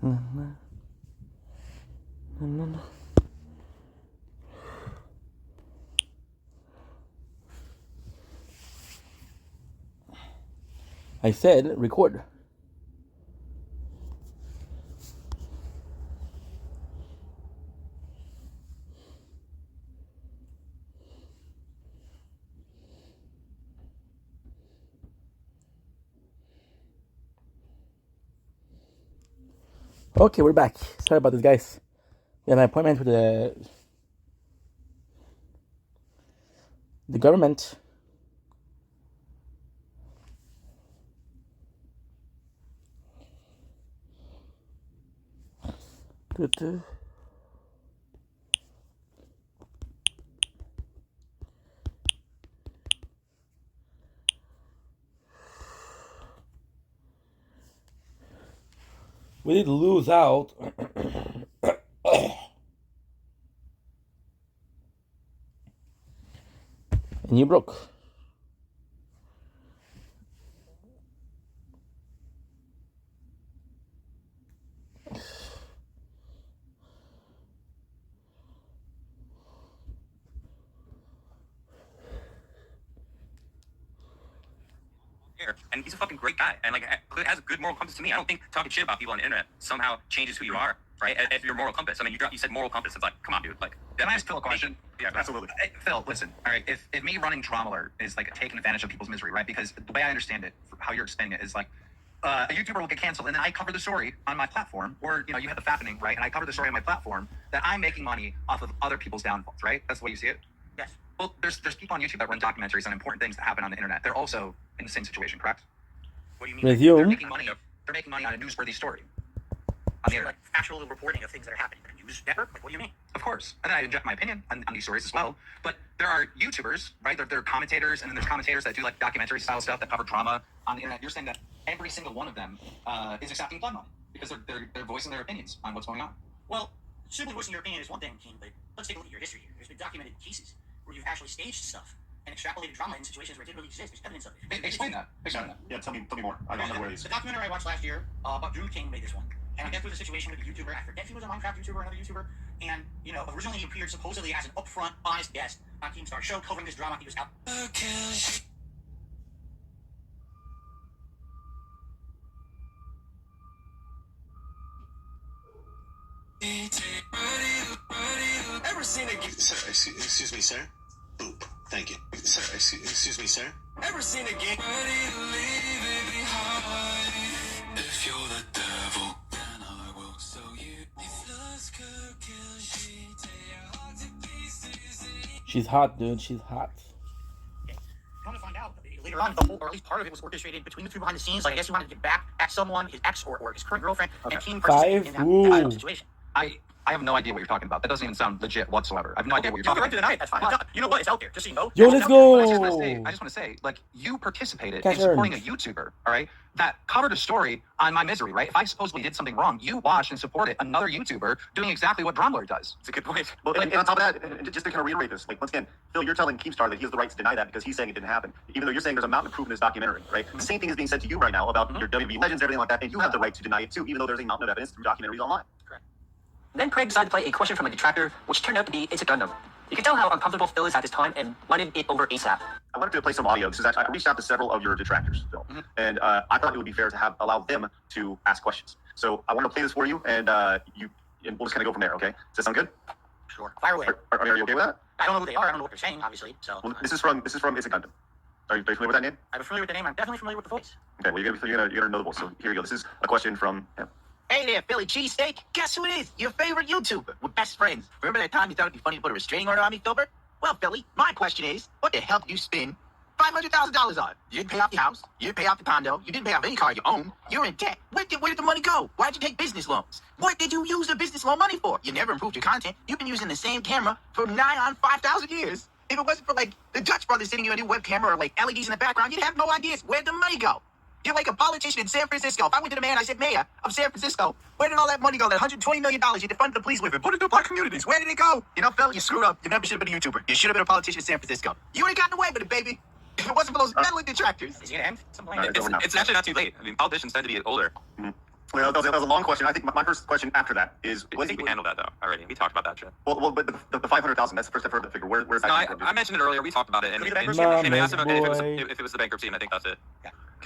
I said record. Okay, we're back. Sorry about this, guys. We had an appointment with the government. We did lose out. And you broke. And he's a fucking great guy, and like has a good moral compass to me. I don't think talking shit about people on the internet somehow changes who you are, right? If your moral compass. I mean, you said moral compass. It's like, come on, dude. Like, can I ask Phil a question? Yeah, absolutely. Phil, listen. All right, if me running Drama Alert is like taking advantage of people's misery, right? Because the way I understand it, how you're explaining it, is like a YouTuber will get canceled, and then I cover the story on my platform, or you have the fappening, right? And I cover the story on my platform that I'm making money off of other people's downfalls, right? That's the way you see it. Yes. Well, there's people on YouTube that run documentaries on important things that happen on the internet. They're also in the same situation, correct? What do you mean? Resume. They're making money. They're making money on a newsworthy story on the internet. Like actual reporting of things that are happening. News network? Like, what do you mean? Of course. And then I inject my opinion on these stories as well. But there are YouTubers, right? They're commentators, and then there's commentators that do like documentary style stuff that cover drama on the internet. You're saying that every single one of them is accepting blood money because they're voicing their opinions on what's going on. Well, simply voicing your opinion is one thing, King, but let's take a look at your history here. There's been documented cases where you've actually staged stuff and extrapolated drama in situations where it didn't really exist. There's evidence of it. Explain that. Explain that. Yeah, tell me more. I don't know where it is. The documentary I watched last year about Drew King made this one. And I guess there was a situation with a YouTuber, I forget if he was a Minecraft YouTuber or another YouTuber, and, originally he appeared supposedly as an upfront, honest guest on Keemstar's show covering this drama. He was out. Ever seen a... Sir, excuse me, sir? Boop. Thank you. Sir, excuse me, sir? Ever seen a game... If you're the devil, then I will sell you. She's hot, dude. She's hot. Come to find out, later on, the whole, or at least part of it, was orchestrated between the two behind the scenes. Like, I guess he wanted to get back at someone, his ex or his current girlfriend, and King participated in that situation. I have no idea what you're talking about. That doesn't even sound legit whatsoever. I have no idea what you're talking about. Right to the night, that's fine. You know what? It's out there. Just so you know. Yo, let's go. I just want to say, like, you participated in supporting a YouTuber, all right, that covered a story on my misery, right? If I supposedly did something wrong, you watched and supported another YouTuber doing exactly what Drama Alert does. It's a good point. Well, and on top of that, and just to kind of reiterate this, like, once again, Phil, you're telling Keemstar that he has the right to deny that because he's saying it didn't happen, even though you're saying there's a mountain of proof in this documentary, right? The same thing is being said to you right now about your WWE legends, everything like that, and you have the right to deny it too, even though there's a mountain of evidence through documentaries online. Correct. Then Craig decided to play a question from a detractor, which turned out to be It's a Gundam. You can tell how uncomfortable Phil is at this time and wanted it over ASAP. I wanted to play some audio. This is actually, I reached out to several of your detractors, Phil, and I thought it would be fair to allow them to ask questions. So I want to play this for you, and we'll just kind of go from there. Okay? Does that sound good? Sure. Fire away. Are you okay with that? I don't know who they are. I don't know what they're saying, obviously. So. Well, this is from It's a Gundam. Are you familiar with that name? I'm familiar with the name. I'm definitely familiar with the voice. Okay. Well, you're gonna know the voice. So here you go. This is a question from him. Hey there, Philly cheesesteak. Guess who it is? Your favorite YouTuber. We're best friends. Remember that time you thought it'd be funny to put a restraining order on me, Filbert? Well, Philly, my question is, what the hell did you spend $500,000 on? You didn't pay off your house. You didn't pay off the condo. You didn't pay off any car you own. You're in debt. Where did the money go? Why'd you take business loans? What did you use the business loan money for? You never improved your content. You've been using the same camera for 5,000 years. If it wasn't for, like, the Dutch brothers sending you a new web camera or, like, LEDs in the background, you'd have no ideas. Where'd the money go? You're like a politician in San Francisco. If I went to the mayor and I said, Mayor of San Francisco, where did all that money go? That $120 million you defunded the police with and put it into black communities. Where did it go? You know, Phil, you screwed up. You never should have been a YouTuber. You should have been a politician in San Francisco. You would have gotten away with it, baby. If it wasn't for those meddling detractors. Is he gonna end? It's actually not too late. I mean, politicians tend to be older. Well, that was a long question. I think my first question after that is, I think we handled that though already. We talked about that shit. well, but the 500,000. That's the first I've heard that figure. Where's that? No, coming from? I mentioned it earlier. We talked about it. And Could be the bankruptcy. I asked him boy. if it was the bankruptcy, and I think that's it.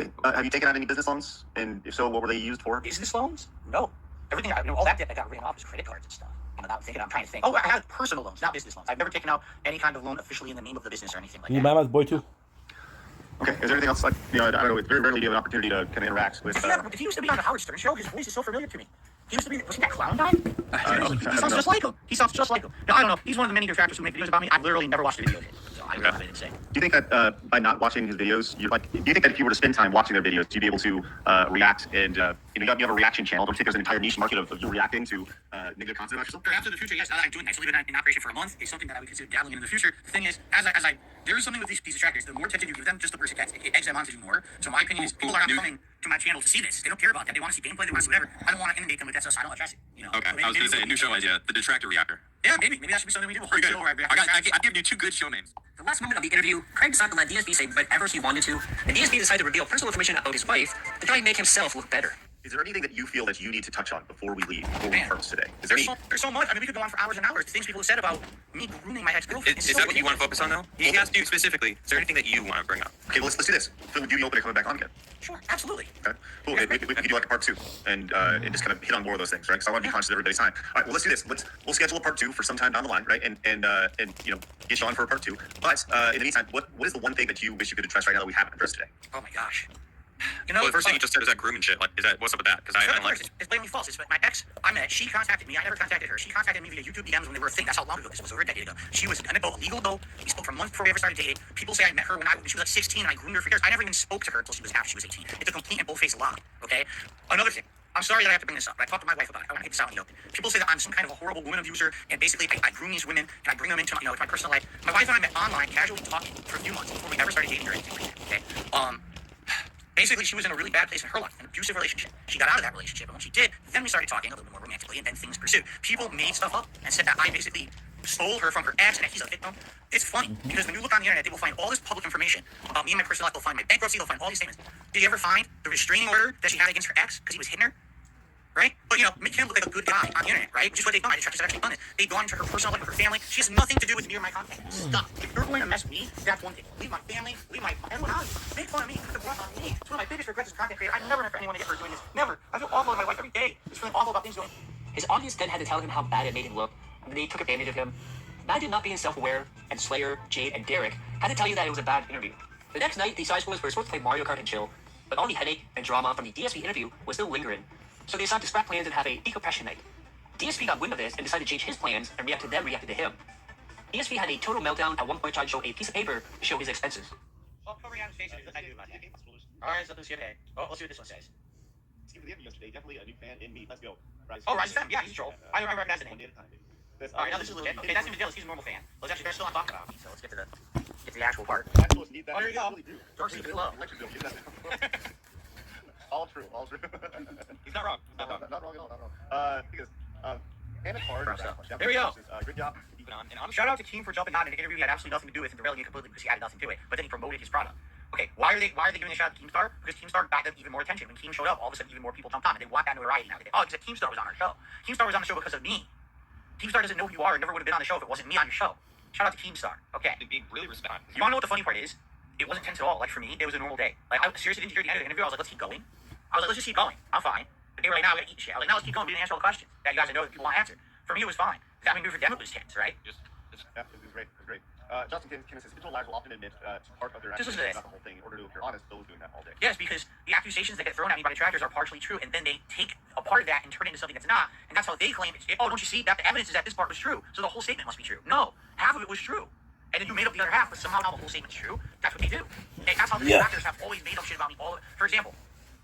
Okay. Have you taken out any business loans? And if so, what were they used for? Business loans? No. Everything, all that debt that got written off is credit cards and stuff. I'm trying to think. Oh, I had personal loans, not business loans. I've never taken out any kind of loan officially in the name of the business or anything like You that. mama's boy too. Okay. Is there anything else? Like, I don't know. It's very rarely do you have an opportunity to kind of interact with. He used to be on the Howard Stern show. His voice is so familiar to me. He used to be, wasn't that clown guy? Seriously, he sounds just like him. He sounds just like him. Now, I don't know. He's one of the many detractors who make videos about me. I've literally never watched a video of his, so I don't have anything to say. Do you think that by not watching his videos, do you think that if you were to spend time watching their videos, you'd be able to react and you have a reaction channel? Don't you think there's an entire niche market of you reacting to negative content about yourself? Perhaps in the future, yes. Now that I'm doing that, it's only been in operation for a month. It's something that I would consider dabbling in the future. The thing is, there is something with these detractors. The more attention you give them, just the worse it gets. It eggs them on to do more. So my opinion is, people are not coming to my channel to see this. They don't care about that. They want to see gameplay. They want to see whatever. I don't want to inundate them with that stuff, so I don't address it. Okay, I was going to say, new show idea, the Detractor Reactor. Yeah, maybe that should be something we do. Pretty good. I'll give you 2 good show names. The last moment of the interview, Craig decided to let DSP say whatever he wanted to, and DSP decided to reveal personal information about his wife to try and make himself look better. Is there anything that you feel that you need to touch on before we leave, before we part today? Is there any? There's so much. I mean, we could go on for hours and hours. The things people have said about me grooming my ex-girlfriend. Is that what you want to focus on, though? He asked you specifically. Is there anything that you want to bring up? Okay, well, let's do this. Phil, would you be open to coming back on again? Sure, absolutely. Okay, cool. We can do like a part 2 and just kind of hit on more of those things, right? Because I want to be conscious of everybody's time. All right, well, let's do this. We'll schedule a part 2 for some time down the line, right? And get you on for a part 2. But in the meantime, what is the one thing that you wish you could address right now that we haven't addressed today? Oh my gosh. Well, the first thing you just said is that grooming shit. Like, what's up with that? Because I don't like it. It's blatantly false. It's my ex I met. She contacted me. I never contacted her. She contacted me via YouTube DMs when they were a thing. That's how long ago this was. Over a decade ago. She was an illegal though. We spoke for months before we ever started dating. People say I met her when she was like 16 and I groomed her for years. I never even spoke to her until after she was 18. It's a complete and bull-faced lie. Okay. Another thing. I'm sorry that I have to bring this up, but I talked to my wife about it. I want to get this out in the open. People say that I'm some kind of a horrible woman abuser, and basically I groom these women and I bring them into my personal life. My wife and I met online, casually talking for a few months before we ever started dating or anything like that. Okay. Basically, she was in a really bad place in her life, an abusive relationship. She got out of that relationship, and when she did, then we started talking a little bit more romantically, and then things pursued. People made stuff up and said that I basically stole her from her ex and that he's a victim. It's funny, because when you look on the internet, they will find all this public information about me and my personal life. They'll find my bankruptcy, they'll find all these statements. Did you ever find the restraining order that she had against her ex because he was hitting her? Right? But, make him look like a good guy on the internet, right? Which is what they've done. The detectives have actually done it. They've gone into her personal life, her family. She has nothing to do with me or my contact. Stop. If you're going to mess with me, that's one thing. Leave my family, leave everyone out. Make fun of me, put the brunt on me. It's one of my biggest regrets as a content creator. I never meant for anyone to get hurt doing this. Never. I feel awful in my life every day. Just feeling awful about things going. His audience then had to tell him how bad it made him look, and they took advantage of him. Imagine not being self-aware, and Slayer, Jade, and Derek had to tell you that it was a bad interview. The next night, the side squads were supposed to play Mario Kart and chill, but all the headache and drama from the DSP interview was still lingering. So they decided to scrap plans and have a decompression night. DSP got wind of this and decided to change his plans and reacted to him. DSP had a total meltdown, at one point trying to show a piece of paper to show his expenses. Oh, covering out his face. I do about that. Alright, so let's see what this one says. Steve, the end yesterday, definitely a new fan in me. Let's go. Oh, Rise Fam. Yeah, he's a troll. I recognize the name. Alright, Alright, now this is legit. Okay, that's even deal. He's a normal fan. Let's actually, they're still not talking about me, so let's get to the actual part. Oh, there you go. George C. Love. All true. He's not wrong. Not wrong at all. Because Hannah Card. There we go. Good job. Shout out to Keem for jumping on an interview he had absolutely nothing to do with and derailing it completely because he added nothing to it. But then he promoted his product. Okay, why are they giving a shout out to Keemstar? Because Keemstar got them even more attention. When Keem showed up, all of a sudden even more people jumped on and they want that notoriety now. Because Keemstar was on our show. Keemstar was on the show because of me. Keemstar doesn't know who you are and never would have been on the show if it wasn't me on your show. Shout out to Keemstar. Okay. It'd be really respect. You wanna know what the funny part is? It wasn't tense at all. Like for me, it was a normal day. Like I seriously didn't hear the end of the interview. I was like, let's keep going. Let's just keep going. I'm fine. But they were like, now we gotta eat shit. I was like, now let's keep going. We didn't answer all the questions that you guys know that people want answered. For me, it was fine. I mean, for them, it was tense, right? Yeah, it was great. Justin Kenneth says individual liars will often admit to part of their Just actions, listen to this. not the whole thing. In order to appear honest, those doing that all day. Yes, because the accusations that get thrown at me by detractors are partially true, and then they take a part of that and turn it into something that's not, and that's how they claim it. Oh, don't you see? That the evidence is that this part was true, so the whole statement must be true. No, half of it was true. And then you made up the other half, but somehow now the whole statement's true. That's what they do. And that's how the detractors have always made up shit about me. For example,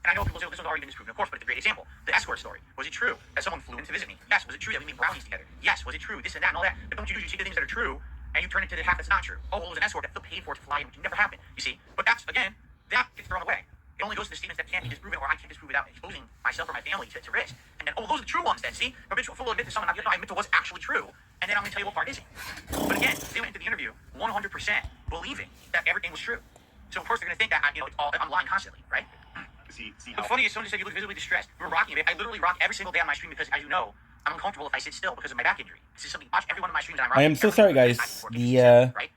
and I know people say, well, this one's already been disproven, of course, but it's a great example. The escort story. Was it true that someone flew in to visit me? Yes. Was it true that we made brownies together? Yes. Was it true? This and that and all that. But don't you usually take the things that are true and you turn it into the half that's not true? Oh, well, it was an escort that Phil paid for to fly in, which never happened. You see? But that's, again, that gets thrown away. It only goes to the statements that can't be disproven or I can't disprove without exposing myself or my family to risk. And then, oh, those are the true ones then, see? A bitch will admit to something I admit to what's actually true. And then I'm going to tell you what part isn't. But again, they went into the interview 100% believing that everything was true. So, of course, they're going to think that I'm lying constantly, right? see The how. funny is, someone just said you look visibly distressed. We're rocking it. I literally rock every single day on my stream because, as you know, I'm uncomfortable if I sit still because of my back injury. This is something. Watch every one of my streams that I'm I rocking. am so every sorry, single day guys. back and forth, The right?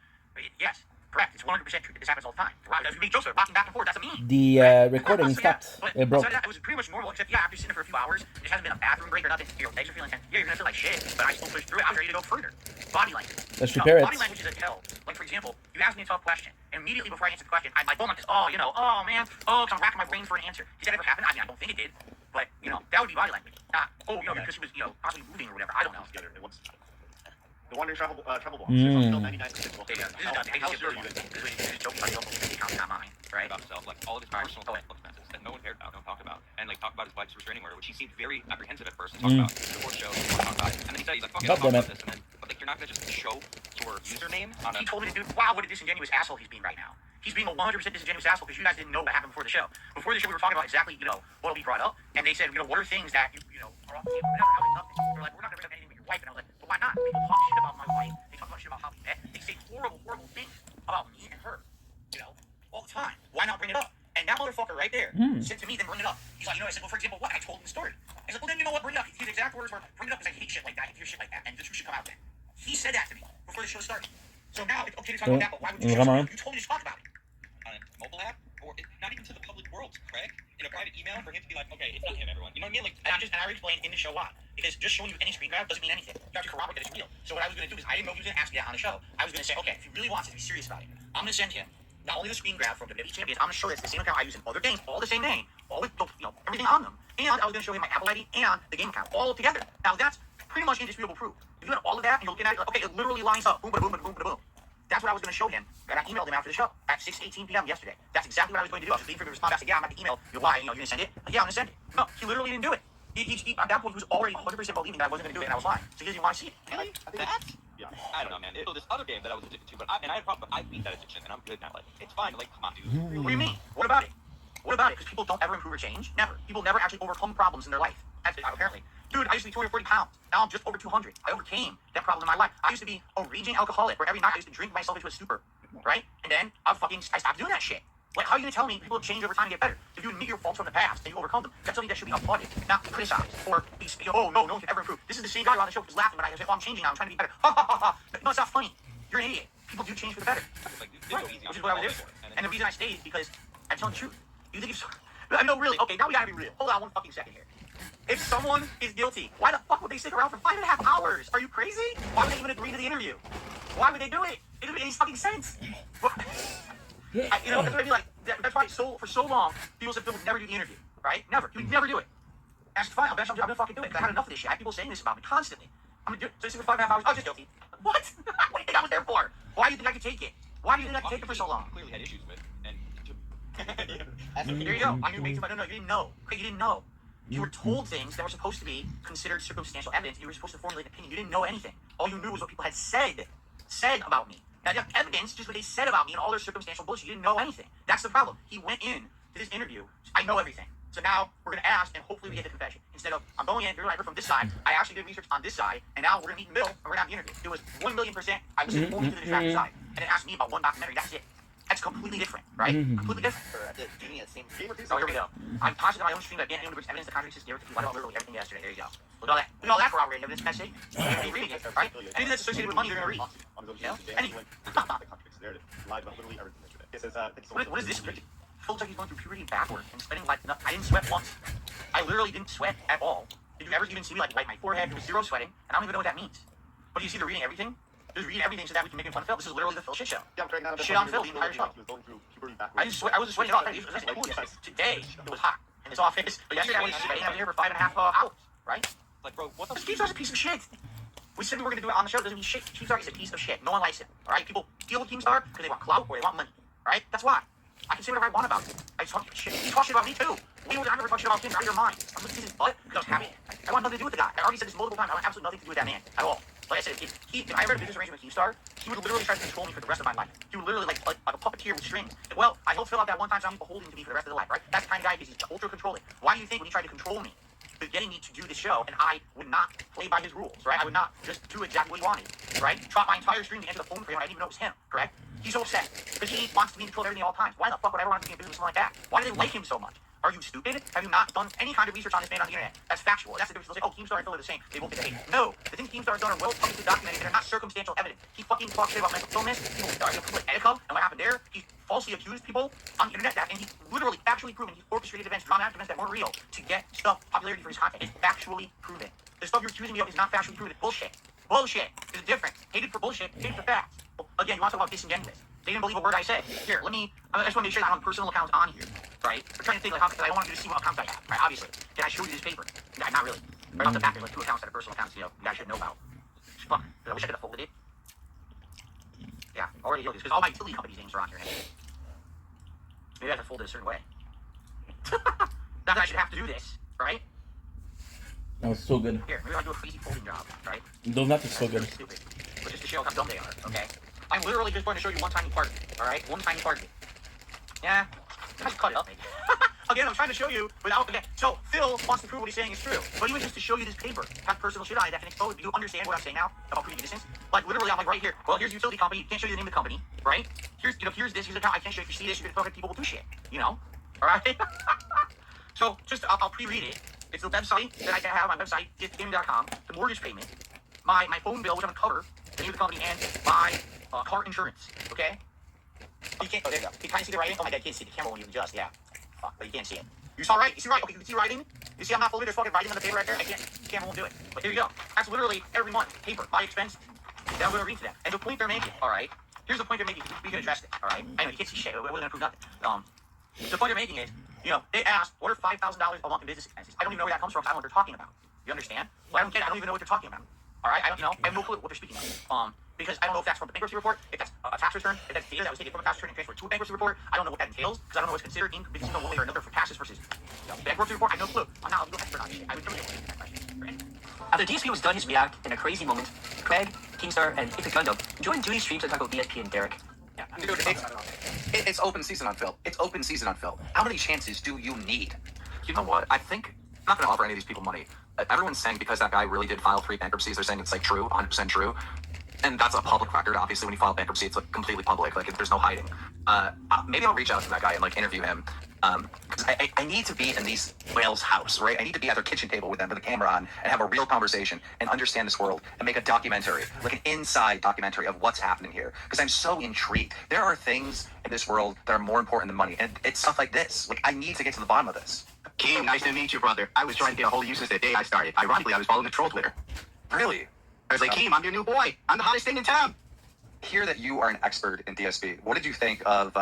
Yes, correct. It's 100% true. This happens all the time. If we make jokes about rocking back and forth, that's a meme. Recording stopped. But It broke. besides that, it was pretty much normal. Except after sitting for a few hours, it hasn't been a bathroom break or nothing. Your legs are feeling tense. Yeah, you're gonna feel like shit, but I still push through it. I'm ready to go further. Body language. Let's repair it. Body language is a tell. Like, for example, you ask me a tough question, and immediately before I answer the question, my phone like this. Oh, you know, oh man, oh, because I'm racking my brain for an answer. Did that ever happen? I mean, I don't think it did, but you know, that would be body language. Not, oh, you know, because she was, you know, possibly moving or whatever. I don't know. Together. It was the Wandering Travel Ball. Still Mm. 99%. This is done. How is your This is joking about the local account, not mine, right? About himself, like all of his personal expenses that no one cared about, no one talked about, and like talk about his wife's restraining order, which he seemed very apprehensive at first to talk about the horse show, he talk about it. And then he said he's like, fuck it, I'll talk about this, and then but like you're not gonna just show your username on a. He told me to do. Wow, what a disingenuous asshole he's being right now. He's being a 100% disingenuous asshole because you guys didn't know what happened before the show. Before the show, we were talking about exactly, you know, what will be brought up, and they said, you know, what are things that you know are off the table? Whatever. I was like, nothing. They're like, we're not gonna bring up anything with your wife, and I was like, but why not? People talk shit about my wife. They talk about shit about how we met. They say horrible, horrible things about me and her. You know, all the time. Why not bring it up? And that motherfucker right there said to me, then bring it up. He's like, you know, I said, well, for example, what? I told him the story. I said, well, then you know what? Bring it up. His exact words were, bring it up because I hate shit like that. I hear shit like that, and the truth should come out then. He said that to me before the show started. So now it's okay to talk about that, but why would you? You told me to talk about it. On a mobile app, or not even to the public world, Craig, in a private email for him to be like, okay, it's not him, everyone. You know what I mean? Like, And I already explained in the show why. Because just showing you any screen grab doesn't mean anything. You have to corroborate that it's real. So what I was going to do is, I didn't know he was going to ask me that on the show. I was going to say, okay, if he really wants it to be serious about it, I'm going to send him not only the screen grab from the WWE Champions, I'm going to show this the same account I use in other games, all the same name, all with, you know, everything on them. And I was going to show him my Apple ID and the game account all together. Now that's pretty much indisputable proof. If you had all of that and you're looking at it, like, okay, it literally lines up. Boom, boom, boom, boom, boom. That's what I was going to show him. And I emailed him after the show at 6:18 p.m. yesterday. That's exactly what I was going to do. I was waiting for him to respond. I said, yeah, I'm at the email. You're why? You know, you're going to send it? Like, yeah, I'm going to send it. No, he literally didn't do it. He, at that point, he was already 100% believing that I wasn't going to do it and I was lying. So he doesn't even want to see it. really? That? Yeah. I don't know, man. So this other game that I was addicted to, I had a problem, but I beat that addiction, and I'm good now. Like, it's fine. Like, come on, dude. What do you mean? What about it? What about it? Because people don't ever improve or change. Never. People never actually overcome problems in their life. That's it, apparently. Dude, I used to be 240 pounds. Now I'm just over 200. I overcame that problem in my life. I used to be a raging alcoholic where every night I used to drink myself into a stupor. Right? And then I stopped doing that shit. Like, how are you going to tell me people change over time and get better? If you admit your faults from the past and you overcome them, that's something that should be applauded, not criticized or be, oh, no one can ever improve. This is the same guy on the show who's laughing when I say, oh, I'm changing now, I'm trying to be better. Ha, ha, ha, ha. No, it's not funny. You're an idiot. People do change for the better. Like, dude, Right. go easy on Which is what I was there people. for. And the reason I stayed is because I'm telling the truth. You think it's... I know, really. Okay, now we gotta be real. Hold on one fucking second here. If someone is guilty, why the fuck would they stick around for 5.5 hours? Are you crazy? Why would they even agree to the interview? Why would they do it? It doesn't make any fucking sense. You know, that's what I mean. Like, that's why for so long, people said Phil would never do the interview, right? Never. He would never do it. That's fine. I'm gonna fucking do it because I had enough of this shit. I had people saying this about me constantly. I'm gonna do it. So I sit for 5.5 hours. Oh, just guilty. What? What do you think I was there for? Why do you think I could take it? Why do you think I could take it for so long? Clearly had issues with, and There you go. I knew basically, no, you didn't know. Okay, you didn't know. You were told things that were supposed to be considered circumstantial evidence. You were supposed to formulate an opinion. You didn't know anything. All you knew was what people had said about me. Now, you have evidence, just what they said about me and all their circumstantial bullshit. You didn't know anything. That's the problem. He went in to this interview. I know everything. So now we're going to ask, and hopefully we get the confession. Instead of, I'm going in, you're right, from this side. I actually did research on this side, and now we're going to meet in the middle, and we're going to have the interview. It was 1,000,000%. I listened only to the distracted side, and it asked me about one documentary. That's it. That's completely different, right? Completely different. Give me the same. Oh, here we go. I'm positive on my own stream that Ben Engelbert's evidence that contradicts his theory. What about literally everything yesterday? There you go. Look at all that. Look at all that corroborated evidence. That's it. You're reading it, right? Anything that's associated with money, you're going to read. Anything. What is this script? Feels like he's going through puberty backward and sweating like nothing. I didn't sweat once. I literally didn't sweat at all. Did you ever even see me like wipe my forehead? There was zero sweating, and I don't even know what that means. But do you see the reading everything? Just read everything so that we can make fun of Phil. This is literally the Phil shit show. Shit on Phil the entire show. I didn't sweat. I wasn't sweating at all. Today it was hot in this office, but yesterday I was sweating. I was here for 5.5 hours, right? like, bro, what the Keemstar's a piece of shit. We said we were going to do it on the show. Doesn't mean shit. Keemstar is a piece of shit. No one likes him. All right? People deal with Keemstar because they want clout or they want money. All right? That's why. I can say whatever I want about him. I talk shit. He talks shit about me too. I never talk shit about him. Out of your mind. I'm looking at his butt because I was happy. I want nothing to do with the guy. I already said this multiple times. I want absolutely nothing to do with that man at all. Like I said, if I ever had a business arrangement with Keemstar, he would literally try to control me for the rest of my life. He would literally like a puppeteer with strings. Well, I helped fill out that one time so I'm beholden to me for the rest of the life, right? That's the kind of guy he's ultra controlling. Why do you think when he tried to control me, getting me to do this show, and I would not play by his rules, right? I would not just do exactly what he wanted, right? Drop my entire stream to answer the phone for him. I didn't even know it was him, correct? He's so upset because he wants to be in control of everything at all times. Why the fuck would I ever want to be in business with someone like that? Why do they like him so much? Are you stupid? Have you not done any kind of research on this man on the internet? That's factual. That's the difference. They'll say, oh, Keemstar and Phil are the same. They both get the hate. No. The things Keemstar has done are well publicly documented. They're not circumstantial evidence. He fucking talks shit about mental illness. People put Etika and what happened there. He falsely accused people on the internet that, and he literally factually proven he orchestrated events, dramatic events that weren't real to get stuff, popularity for his content. It's factually proven. The stuff you're accusing me of is not factually proven. It's bullshit. Bullshit. There's a difference. Hated for bullshit, hated for facts. Again, you want to talk about disingenuous. They didn't believe a word I said. Here, I just want to make sure that I'm on personal accounts on here, right? I'm trying to think, like, how, because I don't want you to see what accounts I have, right? Obviously. Can I show you this paper? Yeah, not really. Right off the bat, there's like 2 accounts that are personal accounts, you guys should know about. Fuck. I wish I could have folded it. Yeah, already healed this, because all my utility companies' names are on here. Maybe I have to fold it a certain way. Not that I should have to do this, right? That was so good. Here, maybe I'll do a crazy folding job, right? Those nuts are so good. Stupid. But just to show how dumb they are, okay? I'm literally just going to show you one tiny part, alright? One tiny part of it. Yeah, I just cut it up, maybe. Again, I'm trying to show you without, again, so Phil wants to prove what he's saying is true. But even just to show you this paper, have personal shit on it that can expose, do you understand what I'm saying now about proving distance? Like, literally, I'm like, right here. Well, here's a utility company. Can't show you the name of the company, right? Here's this, here's the account. I can't show you. If you see this, you're gonna fucking people will do shit, you know? Alright? So, just, I'll pre-read it. It's the website that I have on my website, giftgaming.com, the mortgage payment, my phone bill, which I'm gonna cover, the name of the company, and my car insurance, okay? Oh, you can't, oh, there you go. You kind of see the writing? Oh my god, you can't see the camera when you adjust, yeah. Fuck, but you can't see it. You saw right? You see right? Okay, you see writing? You see I'm not folding, there's fucking writing on the paper right there? I can't, the camera won't do it. But here you go. That's literally every month, paper, my expense, that I'm gonna read to them. And the point they're making, alright? Here's the point they're making, we can address it, alright? I know, you can't see shit, we're gonna prove nothing. The point they're making is, you know, they asked, what are $5,000 a month in business expenses? I don't even know where that comes from, because I don't know what they're talking about. You understand? Well, I don't get it, I don't even know what they're talking about. Alright, I don't know, I have no clue what they're speaking of. Because I don't know if that's from the bankruptcy report, if that's a tax return, if that's data that was taken from a tax return and transferred to a bankruptcy report. I don't know what that entails, because I don't know what's considered because one way or another for taxes versus bankruptcy report. I have no clue. I'm not a legal expert on shit. I would never get that question. Right? After DSP was done his react in a crazy moment, Craig, Keemstar, and Ipic Gundam joined Duty streams to talk about DSP and Derek. Yeah, dude, it's open season on Phil. It's open season on Phil. How many chances do you need? You know what? I think I'm not going to offer any of these people money. Everyone's saying because that guy really did file 3 bankruptcies, they're saying it's like true, 100% true. And that's a public record. Obviously, when you file bankruptcy, it's like completely public. Like there's no hiding. Maybe I'll reach out to that guy and like interview him. Because I need to be in these whales' house, right? I need to be at their kitchen table with them with the camera on and have a real conversation and understand this world and make a documentary, like an inside documentary of what's happening here. Because I'm so intrigued. There are things in this world that are more important than money, and it's stuff like this. Like I need to get to the bottom of this. Keem, nice to meet you, brother. I was trying to get a hold of you since the day I started. Ironically, I was following the troll Twitter. Really? I was like, Keem, I'm your new boy. I'm the hottest thing in town. Hear that you are an expert in DSP. What did you think of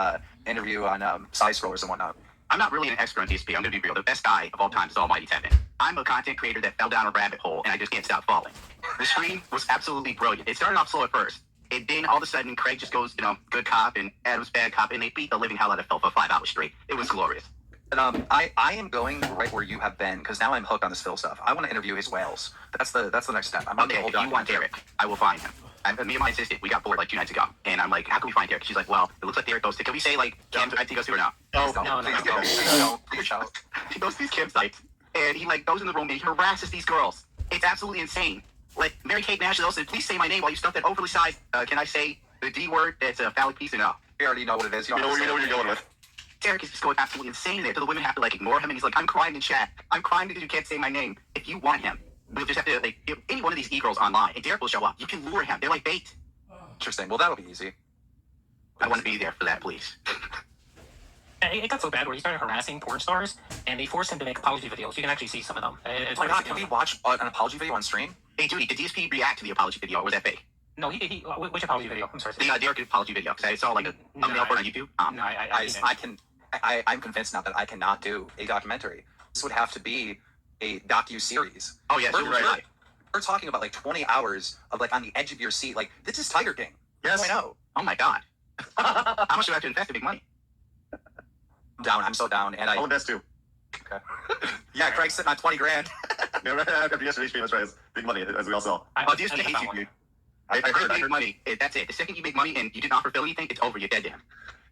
interview on side scrollers and whatnot? I'm not really an expert on DSP. I'm going to be real. The best guy of all time is Almighty Tevin. I'm a content creator that fell down a rabbit hole, and I just can't stop falling. The stream was absolutely brilliant. It started off slow at first. And then all of a sudden, Craig just goes, good cop, and Adam's bad cop, and they beat the living hell out of Phil for 5 hours straight. It was glorious. And, I am going right where you have been, because now I'm hooked on this Phil stuff. I want to interview his whales. That's the next step. I'm on the Okay, whole if you want documentary. Derek, I will find him. Me and my assistant, we got bored like 2 nights ago. And I'm like, how can we find Derek? She's like, well, it looks like Derek goes to, can we say like, Kim, I think goes to her now? No, No, please no. don't. Please don't. He goes to these campsites, and he like goes in the room and he harasses these girls. It's absolutely insane. Like, Mary Kate Nash said, please say my name while you stuff that overly sized, can I say the D word? That's a phallic piece enough. We already know what it is. You know where you're going with. Derek is just going absolutely insane there. So the women have to like ignore him, and he's like, I'm crying in chat. I'm crying because you can't say my name. If you want him, we'll just have to like give any one of these e-girls online, and Derek will show up. You can lure him. They're like bait. Interesting. Well, that'll be easy. I want to be there for that, please. It got so bad where he started harassing porn stars, and they forced him to make apology videos. You can actually see some of them. It's Oh my pretty god, can we sick. watch an apology video on stream? Hey, Judy, did DSP react to the apology video, or was that fake? No, which apology video? I'm sorry. The Derek apology video, because I saw like a thumbnail for it on YouTube. No, I'm convinced now that I cannot do a documentary. This would have to be a docu-series. Oh, yes, you're right. We're talking about like 20 hours of like on the edge of your seat. Like, this is Tiger King. Yes. I know. Oh my god. How much do I have to invest to make money? I'm down. I'm so down. And I'll invest too. Okay. Yeah, Craig's sitting on 20 grand. Yeah, right after yesterday's stream, that's right. It's big money, as we all saw. DSP hates you, dude. I heard money. That's it. The second you make money and you didn't offer Phil anything, it's over. You're dead to him.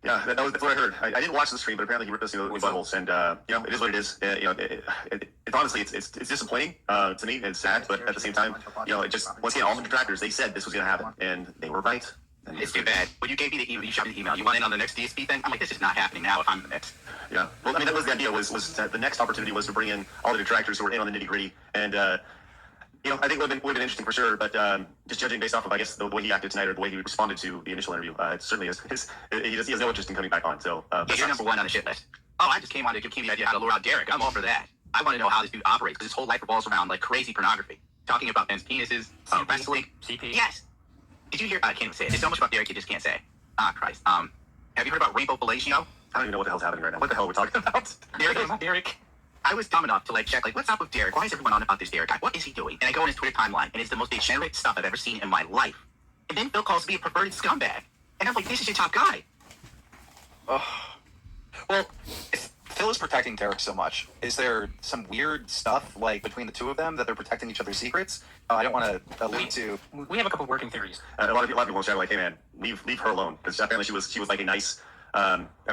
Yeah, that's what I heard. I didn't watch the stream, but apparently he ripped us in the buttholes, and it is what it is. It's honestly, it's disappointing to me. It's sad, but at the same time, it just once again, all the contractors they said this was going to happen, and they were right. It's too bad. When you gave me the email, you shot me the email. You want in on the next DSP thing? I'm like, this is not happening now if I'm the next. Yeah. Well, I mean, that was the idea. Was that the next opportunity was to bring in all the detractors who were in on the nitty gritty, and you know, I think it would have been interesting for sure. But just judging based off of, I guess, the way he acted tonight or the way he responded to the initial interview, it certainly is. He has no interest in coming back on. So Yeah, you're number one on the shit list. Oh, I just came on to give Kim the idea how to lure out Derek. I'm all for that. I want to know how this dude operates because his whole life revolves around like crazy pornography, talking about men's penises, wrestling. CP. Yes. Did you hear? I can't even say it. There's so much about Derek you just can't say. Ah, Christ. Have you heard about Rainbow Fellatio? I don't even know what the hell's happening right now. What the hell are we talking about? Derek. I was dumb enough to like check, like, what's up with Derek? Why is everyone on about this Derek guy? What is he doing? And I go on his Twitter timeline, and it's the most degenerate stuff I've ever seen in my life. And then Phil calls me a perverted scumbag, and I'm like, this is your top guy. Well, if Phil is protecting Derek so much, is there some weird stuff like between the two of them that they're protecting each other's secrets? I don't want to allude to. We have a couple working theories. A lot of people will chat like, "Hey man, leave her alone," because apparently she was like a nice.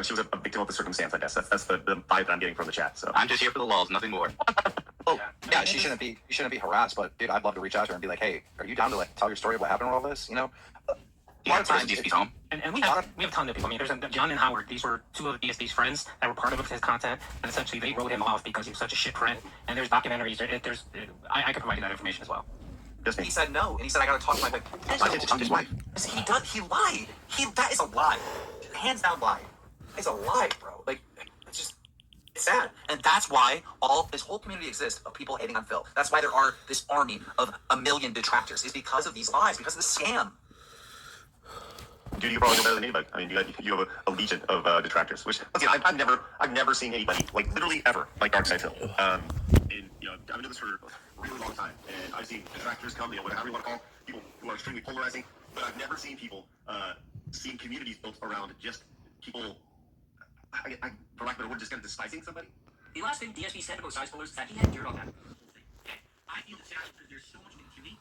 She was a victim of the circumstance, I guess. That's the vibe that I'm getting from the chat. So I'm just here for the lulls, nothing more. Oh, yeah, she shouldn't be harassed, but dude, I'd love to reach out to her and be like, hey, are you down to like tell your story of what happened with all this? You know, A lot of times DSP's home. And we have a ton of people. I mean, there's John and Howard. These were two of DSP's friends that were part of his content, and essentially they wrote him off because he was such a shit friend. And there's documentaries. I could provide you that information as well. He said no, and he said I gotta talk to my wife. I did to talk to his wife. He lied. That is a lie. Hands down lie. It's a lie, bro. Like, it's sad. And that's why this whole community exists of people hating on Phil. That's why there are this army of 1 million detractors, is because of these lies, because of the scam. Dude, you probably know better than anybody. I mean, you have a legion of detractors. Which, once again, I've never seen anybody like literally ever like Darkseid Phil. And you know, I've been doing this for a really long time, and I've seen detractors come, you know, whatever you want to call people who are extremely polarizing. But I've never seen people seen communities built around just people. For lack of a better word, just kind of despising somebody. The last thing DSP said about side spoilers is that he had dirt on that. I feel sad because there's so much negativity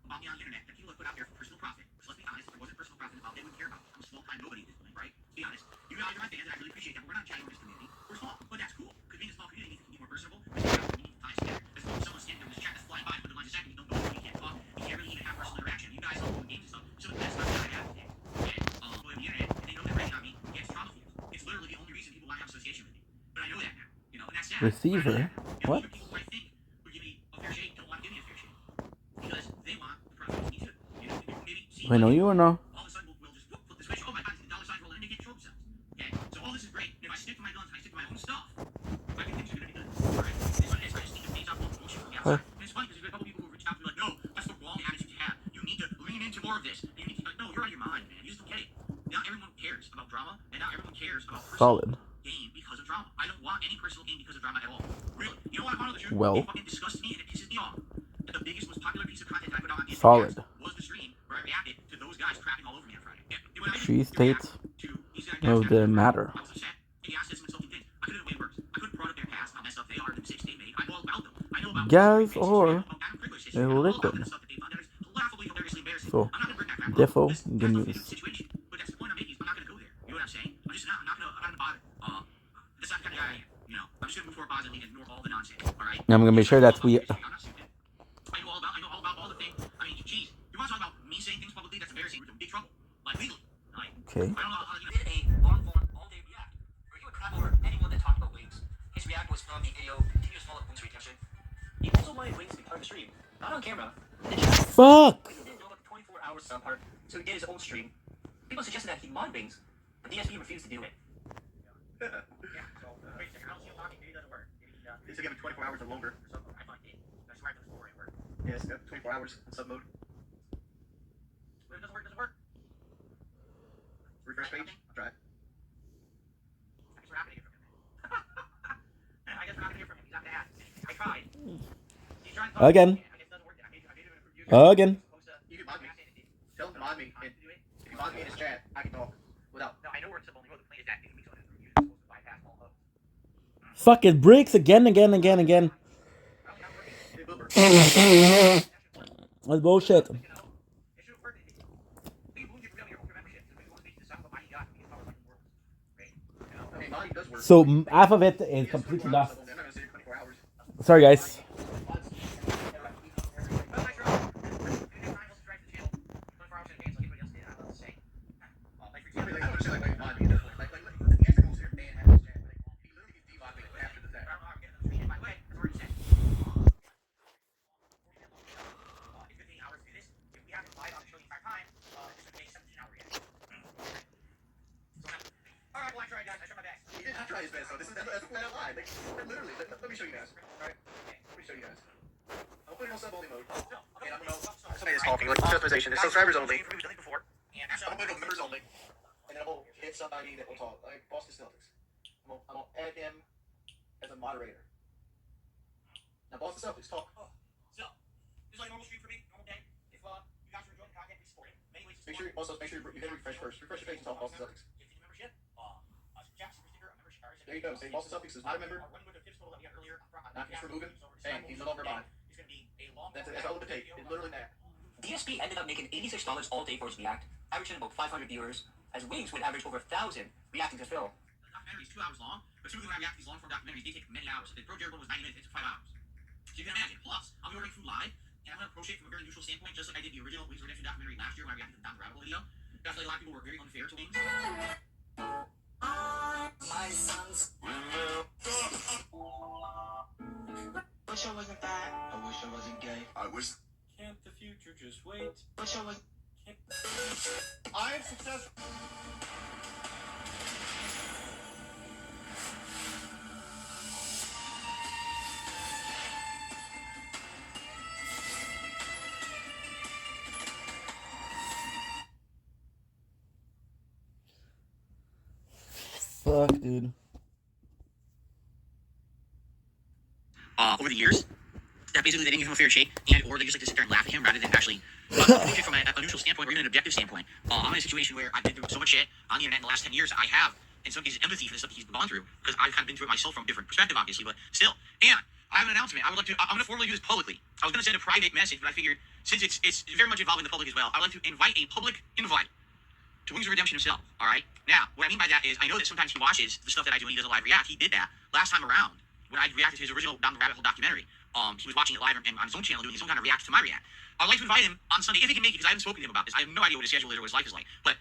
about me on the internet that people have put out there for personal profit. So let's be honest, if there wasn't personal profit involved, they wouldn't care about it. I'm a small time nobody at this point, right? Let's be honest. You guys are my fans, and I really appreciate that. But we're not chatting with this community. We're small, but that's cool. Because being a small community means we can be more personable. Because we have meaningful time together. As long as someone's standing there in this chat that's flying by with a bunch of seconds, you don't know what you can't talk. You can't really even have personal interaction. You guys all play games and stuff. So that's not what I have today. And go on the internet, and they know they're rating on me against trauma fields. It's literally the only reason people want to have association with me. But I know that now. You know, and that's sad. Receiver? What? People who I think would give me a fair shake don't want to give me a fair shake. Because they want the profit of me too. You know, maybe see I know you or no? all of a sudden we'll just flip the switch. Oh my god, the dollar signs rolling in, they get show themselves. Okay? So all this is great. If I stick to my guns and I stick to my own stuff, I think things are gonna be good. Alright? It's what it is. I just think the things off all the bullshit from the outside. And it's funny because there's a couple people who reach out to me like, no, that's the wrong attitude to have. You need to lean into more of this. And you need to like, no, you're out of your mind, man. You just don't get it. Not everyone cares about drama, and not everyone cares about personal Solid. gain because of drama. I don't want any personal gain because of drama at all. Really. You know what I want to do? Well. It fucking disgusts me and it pisses me off. That the biggest, most popular piece of content that I put out on Instagram Solid. was the stream where I reacted to those guys crapping all over me on Friday. And when I She didn't states react to these guys no, crapping the matter. I was upset. Maybe I said some insulting things. I could have made it worse. I could have brought up their past, how messed up they are, the mistakes they made. I know all about them. I know about Gas history, or about Adam Privilege's history. I know all about liquid. the stuff that they found that is laughably, hilariously embarrassing. So, I'm not gonna bring that crap up. defo This the has nothing to do news. with the situation. But that's the point I'm making. Is I'm not gonna go there. You know what I'm saying? I'm not gonna bother. That's not the kind of guy I am. You know, I'm just gonna move forward positively and ignore all the nonsense. All right. I'm gonna make sure that we. I'm not stupid. I know all about all the things. I mean, geez, you want to talk about me saying things publicly? That's embarrassing. We're in big trouble. Like legally. Like, Okay. I don't know how you Did a long form all day react where he would crap over anyone that talked about wings. His react was from the video continuous follow wings retention. He also wanted wings to be part of the stream, not on camera. Fuck! He didn't know about the 24 hours sound part, so he did his own stream. People suggested that he mod wings, but DSP refused to do it. Yeah, so wait a second. I don't see him talking. Maybe it doesn't work. Maybe he said give me 24 hours or longer or something. I thought he did. That's why the story worked. Yes, 24 hours in sub mode. But it doesn't work. It doesn't work. Refresh page. I'll try it. I guess we're not gonna hear from him. I guess we're not gonna hear from him. He's not that. I tried. He's trying to Again. I guess it doesn't work. I made it a review. Again. You can mod me. Tell him to mod me. And if you mod me in his chat, I can talk without. No, I know we're in sub only mode. The point is that it makes someone who's supposed to bypass all of. Fuck, it breaks again. That's bullshit. So half of it is completely lost. Sorry, guys. literally, let me show you guys. Alright? Let me show you guys. I'm putting on sub-only mode. And I'm gonna... Somebody is talking, like, customization. It's subscribers only. I'm gonna go members only. And then I'm gonna hit somebody that will talk. Like, Boston Celtics. I'm gonna add him as a moderator. Now, Boston Celtics, talk. So, this is like a normal stream for me, normal day. If you guys are enjoying the content, please support it. Many ways to Make support sure you hit refresh first. Refresh your page and talk Boston Celtics. If you membership, Jack super sticker, a membership. There you go. Say Boston Celtics is not a member. Our one good tips total that we had earlier. Not just removing. And he's no longer mine. It's going to be a long. That's all it would take. It's literally that. DSP ended up making $86 all day for his React, averaging about 500 viewers, as Wings would average over 1,000 reacting to Phil. The documentary is 2 hours long, but typically when I react to these long form documentaries, they take many hours. The Pro Jericho one was 90 minutes, it took 5 hours. So you can imagine. Plus, I'll be ordering food live, and I'm going to approach it from a very neutral standpoint, just like I did the original Wings Redemption documentary last year when I reacted to the Down the Rabbit Hole video. I feel like a lot of people were very unfair to Wings. My son's. Wish I wasn't fat. I wish I wasn't gay. I wish. Can't the future just wait? Wish I was. I am successful. Fuck, dude. Over the years, that basically they didn't give him a fair shake, and or they just like to sit there and laugh at him rather than actually approach it from a neutral standpoint or even an objective standpoint. I'm in a situation where I've been through so much shit on the internet in the last 10 years. I have, in some cases, empathy for the stuff that he's gone through because I've kind of been through it myself from a different perspective, obviously, but still. And I have an announcement. I'm going to formally do this publicly. I was going to send a private message, but I figured since it's very much involving the public as well, I'd like to invite a public invite to Wings of Redemption himself. All right. Now, what I mean by that is I know that sometimes he watches the stuff that I do when he does a live react. He did that last time around when I reacted to his original Down the Rabbit Hole documentary. He was watching it live and on his own channel doing his own kind of react to my react. I'd like to invite him on Sunday if he can make it because I haven't spoken to him about this. I have no idea what his schedule is or what his life is like. But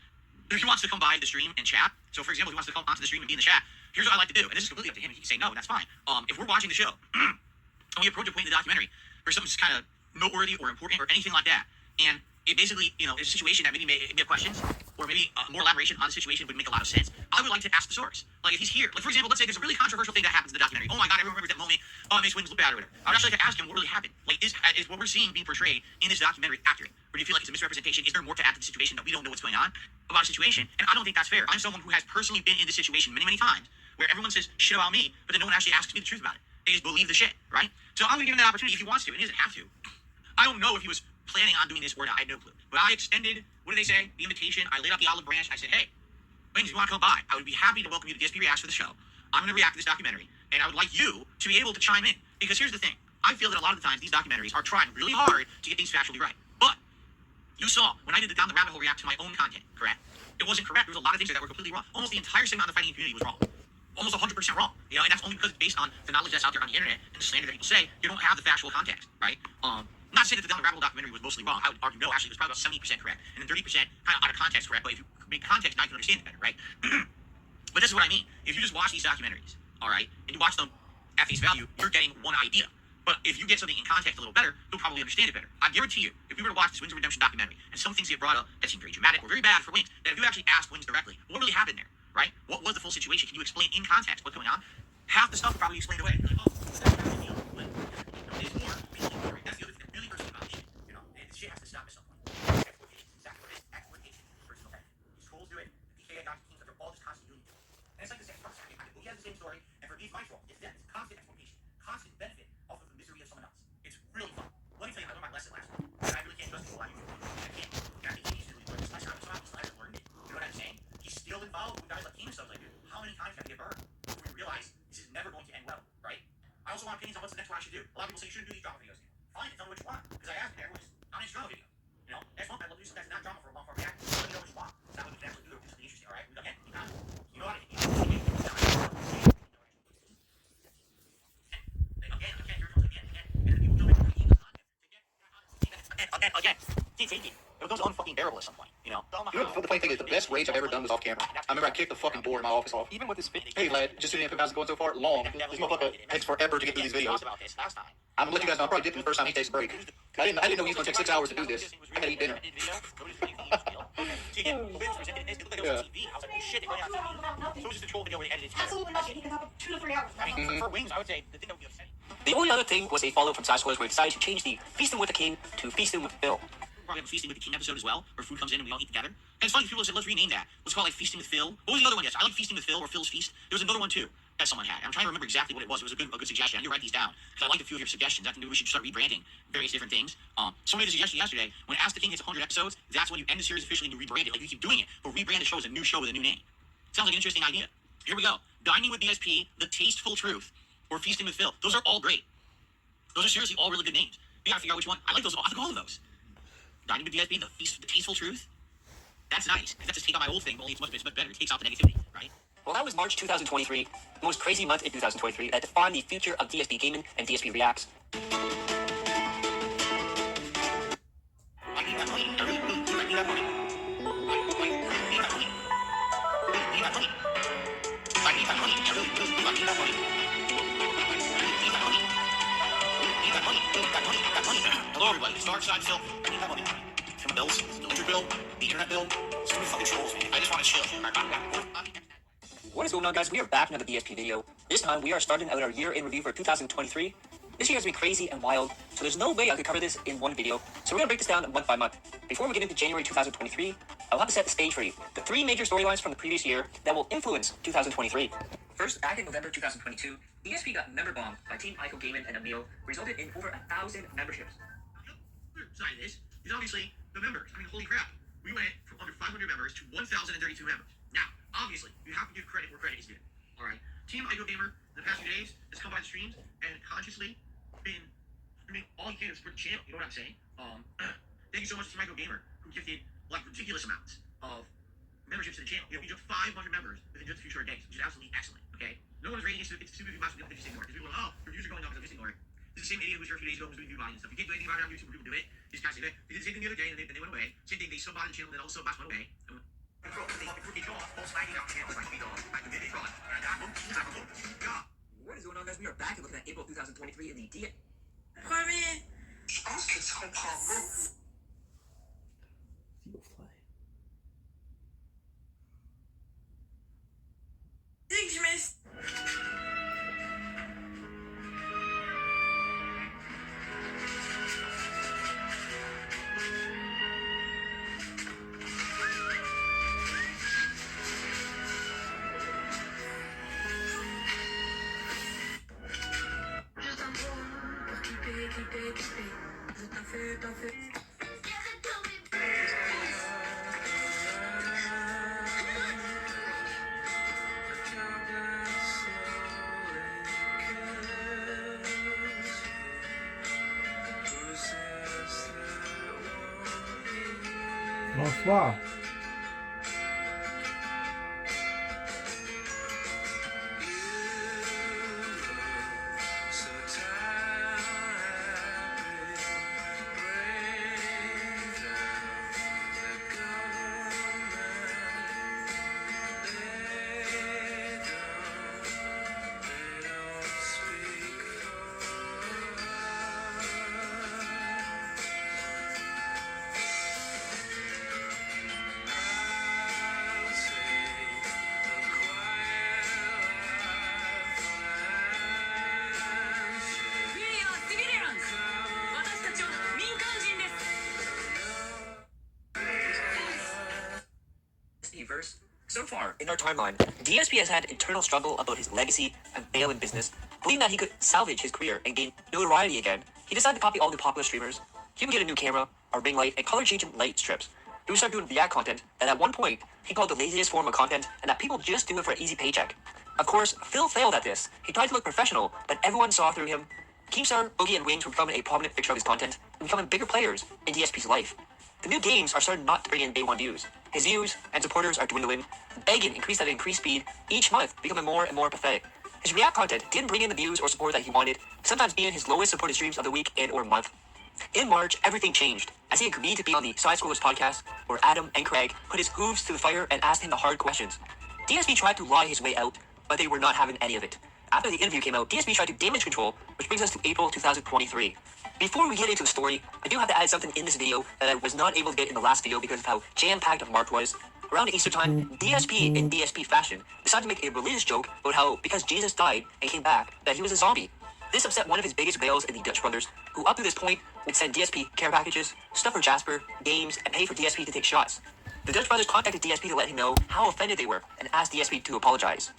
if he wants to come by the stream and chat, so for example, if he wants to come onto the stream and be in the chat, here's what I like to do, and this is completely up to him. He can say no, and that's fine. If we're watching the show and we approach a point in the documentary where something's kind of noteworthy or important or anything like that, and it basically, is a situation that maybe may have questions, or maybe more elaboration on the situation would make a lot of sense, I would like to ask the source. Like, if he's here, like, for example, let's say there's a really controversial thing that happens in the documentary. Oh my god, everyone remembers that moment, makes Wings look bad or whatever. I would actually like to ask him what really happened. Like, is what we're seeing being portrayed in this documentary accurate? Or do you feel like it's a misrepresentation? Is there more to add to the situation that we don't know what's going on about a situation? And I don't think that's fair. I'm someone who has personally been in this situation many, many times, where everyone says shit about me, but then no one actually asks me the truth about it. They just believe the shit, right? So I'm gonna give him that opportunity if he wants to, and he doesn't have to. I don't know if he was planning on doing this or not. I had no clue. But I extended, what did they say? The invitation. I laid out the olive branch. I said, hey, Wings, if you want to come by, I would be happy to welcome you to DSP Reacts for the show. I'm going to react to this documentary, and I would like you to be able to chime in. Because here's the thing. I feel that a lot of the times these documentaries are trying really hard to get things factually right. But you saw when I did the Down the Rabbit Hole react to my own content, correct? It wasn't correct. There was a lot of things that were completely wrong. Almost the entire segment on the fighting community was wrong. Almost 100% wrong. And that's only because it's based on the knowledge that's out there on the internet and the slander that people say. You don't have the factual context, right? Not to say that the Down the Rabbit Hole documentary was mostly wrong. I would argue no, actually it was probably about 70% correct, and then 30% kind of out of context correct. But if you make context, now you can understand it better, right? But this is what I mean. If you just watch these documentaries, all right, and you watch them at face value, you're getting one idea. But if you get something in context a little better, you'll probably understand it better. I guarantee you, if we were to watch this Wings of Redemption documentary, and some things get brought up that seem very dramatic or very bad for Wings, that if you actually ask Wings directly, what really happened there, right? What was the full situation? Can you explain in context what's going on? Half the stuff will probably explained away. You're like, oh, that's not a deal. But there's more. That's the other thing that really hurts me about this shit. This shit has to stop at some point. Exploitation. Exactly what it is. Exploitation. Personal benefit. These trolls do it. The PKA Dr. Kings, they're all just constantly doing it. And it's like the same process. He has the same story, and for me, it's my fault. It's them. It's constant exploitation. Constant benefit off of the misery of someone else. It's really fun. Let me tell you, I learned my lesson last week. And I really can't trust people on YouTube. I can't. And I think he needs to really learn this lesson. I'm so happy I learned it. You know what I'm saying? He's still involved with guys like King and stuff like that. How many times can I get burned before we realize this is never going to end well, right? I also want opinions on what's the next one I should do. A lot of people say you shouldn't do these drama videos. Fine, tell me what you want. Because I asked everyone's on his drama video. Next month I'd love to do something that's not drama for a long form react. Let me know what you want. That way we can actually do something interesting, alright? Again, you know what I mean? Again, it becomes unfucking bearable at some point. You know. You know, the funny thing is, the best rage I've ever done was off camera. I remember I kicked the fucking door in my office off. Even with his Hey lad, just so you know if it's going so far, long. This motherfucker takes forever to get through these videos. About this last time. I'm gonna let you guys know, I'm probably dipping the first time he takes a break. I didn't know he was gonna take 6 hours to do this. I gotta eat dinner. Yeah. I was like, oh shit, they really have to. So it was just a troll video where they edited it together. Absolutely not. It can happen 2 to 3 hours. I mean, for Wings, I would say the thing that would be upsetting. The only other thing was a follow from Side Squares where we decided to change the Feasting with the King to Feasting with Phil. Probably have a Feasting with the King episode as well, where food comes in and we all eat together. And it's funny, people said, let's rename that. Let's call it like Feasting with Phil. What was the other one? Yes, I like Feasting with Phil or Phil's Feast. There was another one too that someone had. I'm trying to remember exactly what it was. It was a good suggestion. I need to write these down because I like a few of your suggestions. I think we should start rebranding various different things. Someone made a suggestion yesterday. When Ask the King hits 100 episodes, that's when you end the series officially and you rebrand it. Like you keep doing it, but rebrand the show as a new show with a new name. Sounds like an interesting idea. Here we go. Dining with BSP, The Tasteful Truth, or Feasting with Phil. Those are all great. Those are seriously all really good names. We gotta figure out which one. I like those all. I like all of those. Dining with BSP, The Tasteful Truth. That's nice. Because that just take out my old thing, but only it's much better. It takes out the negativity, right? Well, that was March 2023, the most crazy month in 2023 that defined the future of DSP Gaming and DSP Reacts. I need that money. I really need that money. I need that money. I need that money. I need that money. I really need that money. Need that money. Need that money. That money. That money. Hello, everybody. It's Darkside Phil. I need that money. From bills, the electric bill, the internet bill. So many fucking trolls, man. I just want to chill. What is going on, guys? We are back in another DSP video. This time, we are starting out our year in review for 2023. This year has been crazy and wild, so there's no way I could cover this in one video. So we're gonna break this down month by month. Before we get into January 2023, I'll have to set the stage for you. The 3 major storylines from the previous year that will influence 2023. First, back in November 2022, DSP got member bombed by Team Ico Gaming and Emil, resulted in over 1,000 memberships. The other side of this is obviously the members. I mean, holy crap. We went from under 500 members to 1,032 members. Now, obviously, you have to give credit where credit is due. All right. Team Ico Gamer, the past few days, has come by the streams and consciously been, I mean, all you can do is support the channel. You know what I'm saying? Thank you so much to Team Ico Gamer, who gifted like ridiculous amounts of memberships to the channel. You know, we jumped 500 members within just a few short days, which is absolutely excellent. Okay. No one's rating it. It's super possible to just ignore it. Because people are like, oh, your views are going up because I'm just ignoring it. This is the same idiot who was here a few days ago who was doing view buying and stuff. You can't do anything about it on YouTube when people do it. These guys say that. They did the same thing the other day and they went away. Same thing, they subbed the channel, then all the subbots went away. What is going on, guys? We are back and looking at April 2023 in the D. Kwame. Thanks, miss. Bonsoir. Verse. So far, in our timeline, DSP has had internal struggle about his legacy and fail in business. Believing that he could salvage his career and gain notoriety again, he decided to copy all the popular streamers. He would get a new camera, a ring light, and color changing light strips. He would start doing React content, and at one point, he called the laziest form of content, and that people just do it for an easy paycheck. Of course, Phil failed at this. He tried to look professional, but everyone saw through him. Keemstar, Boogie, and Wings were becoming a prominent fixture of his content, and becoming bigger players in DSP's life. The new games are starting not to bring in day one views. His views and supporters are dwindling. Begging increased at an increased speed each month, becoming more and more pathetic. His React content didn't bring in the views or support that he wanted, sometimes being his lowest supported streams of the week and or month. In March, everything changed as he agreed to be on the Side Scrollers podcast, where Adam and Craig put his hooves to the fire and asked him the hard questions. DSP tried to lie his way out, but they were not having any of it. After the interview came out, DSP tried to damage control, which brings us to April 2023. Before we get into the story, I do have to add something in this video that I was not able to get in the last video because of how jam-packed March was. Around Easter time, DSP, in DSP fashion, decided to make a religious joke about how, because Jesus died and came back, that he was a zombie. This upset one of his biggest whales in the Dutch Brothers, who up to this point would send DSP care packages, stuff for Jasper, games, and pay for DSP to take shots. The Dutch Brothers contacted DSP to let him know how offended they were and asked DSP to apologize.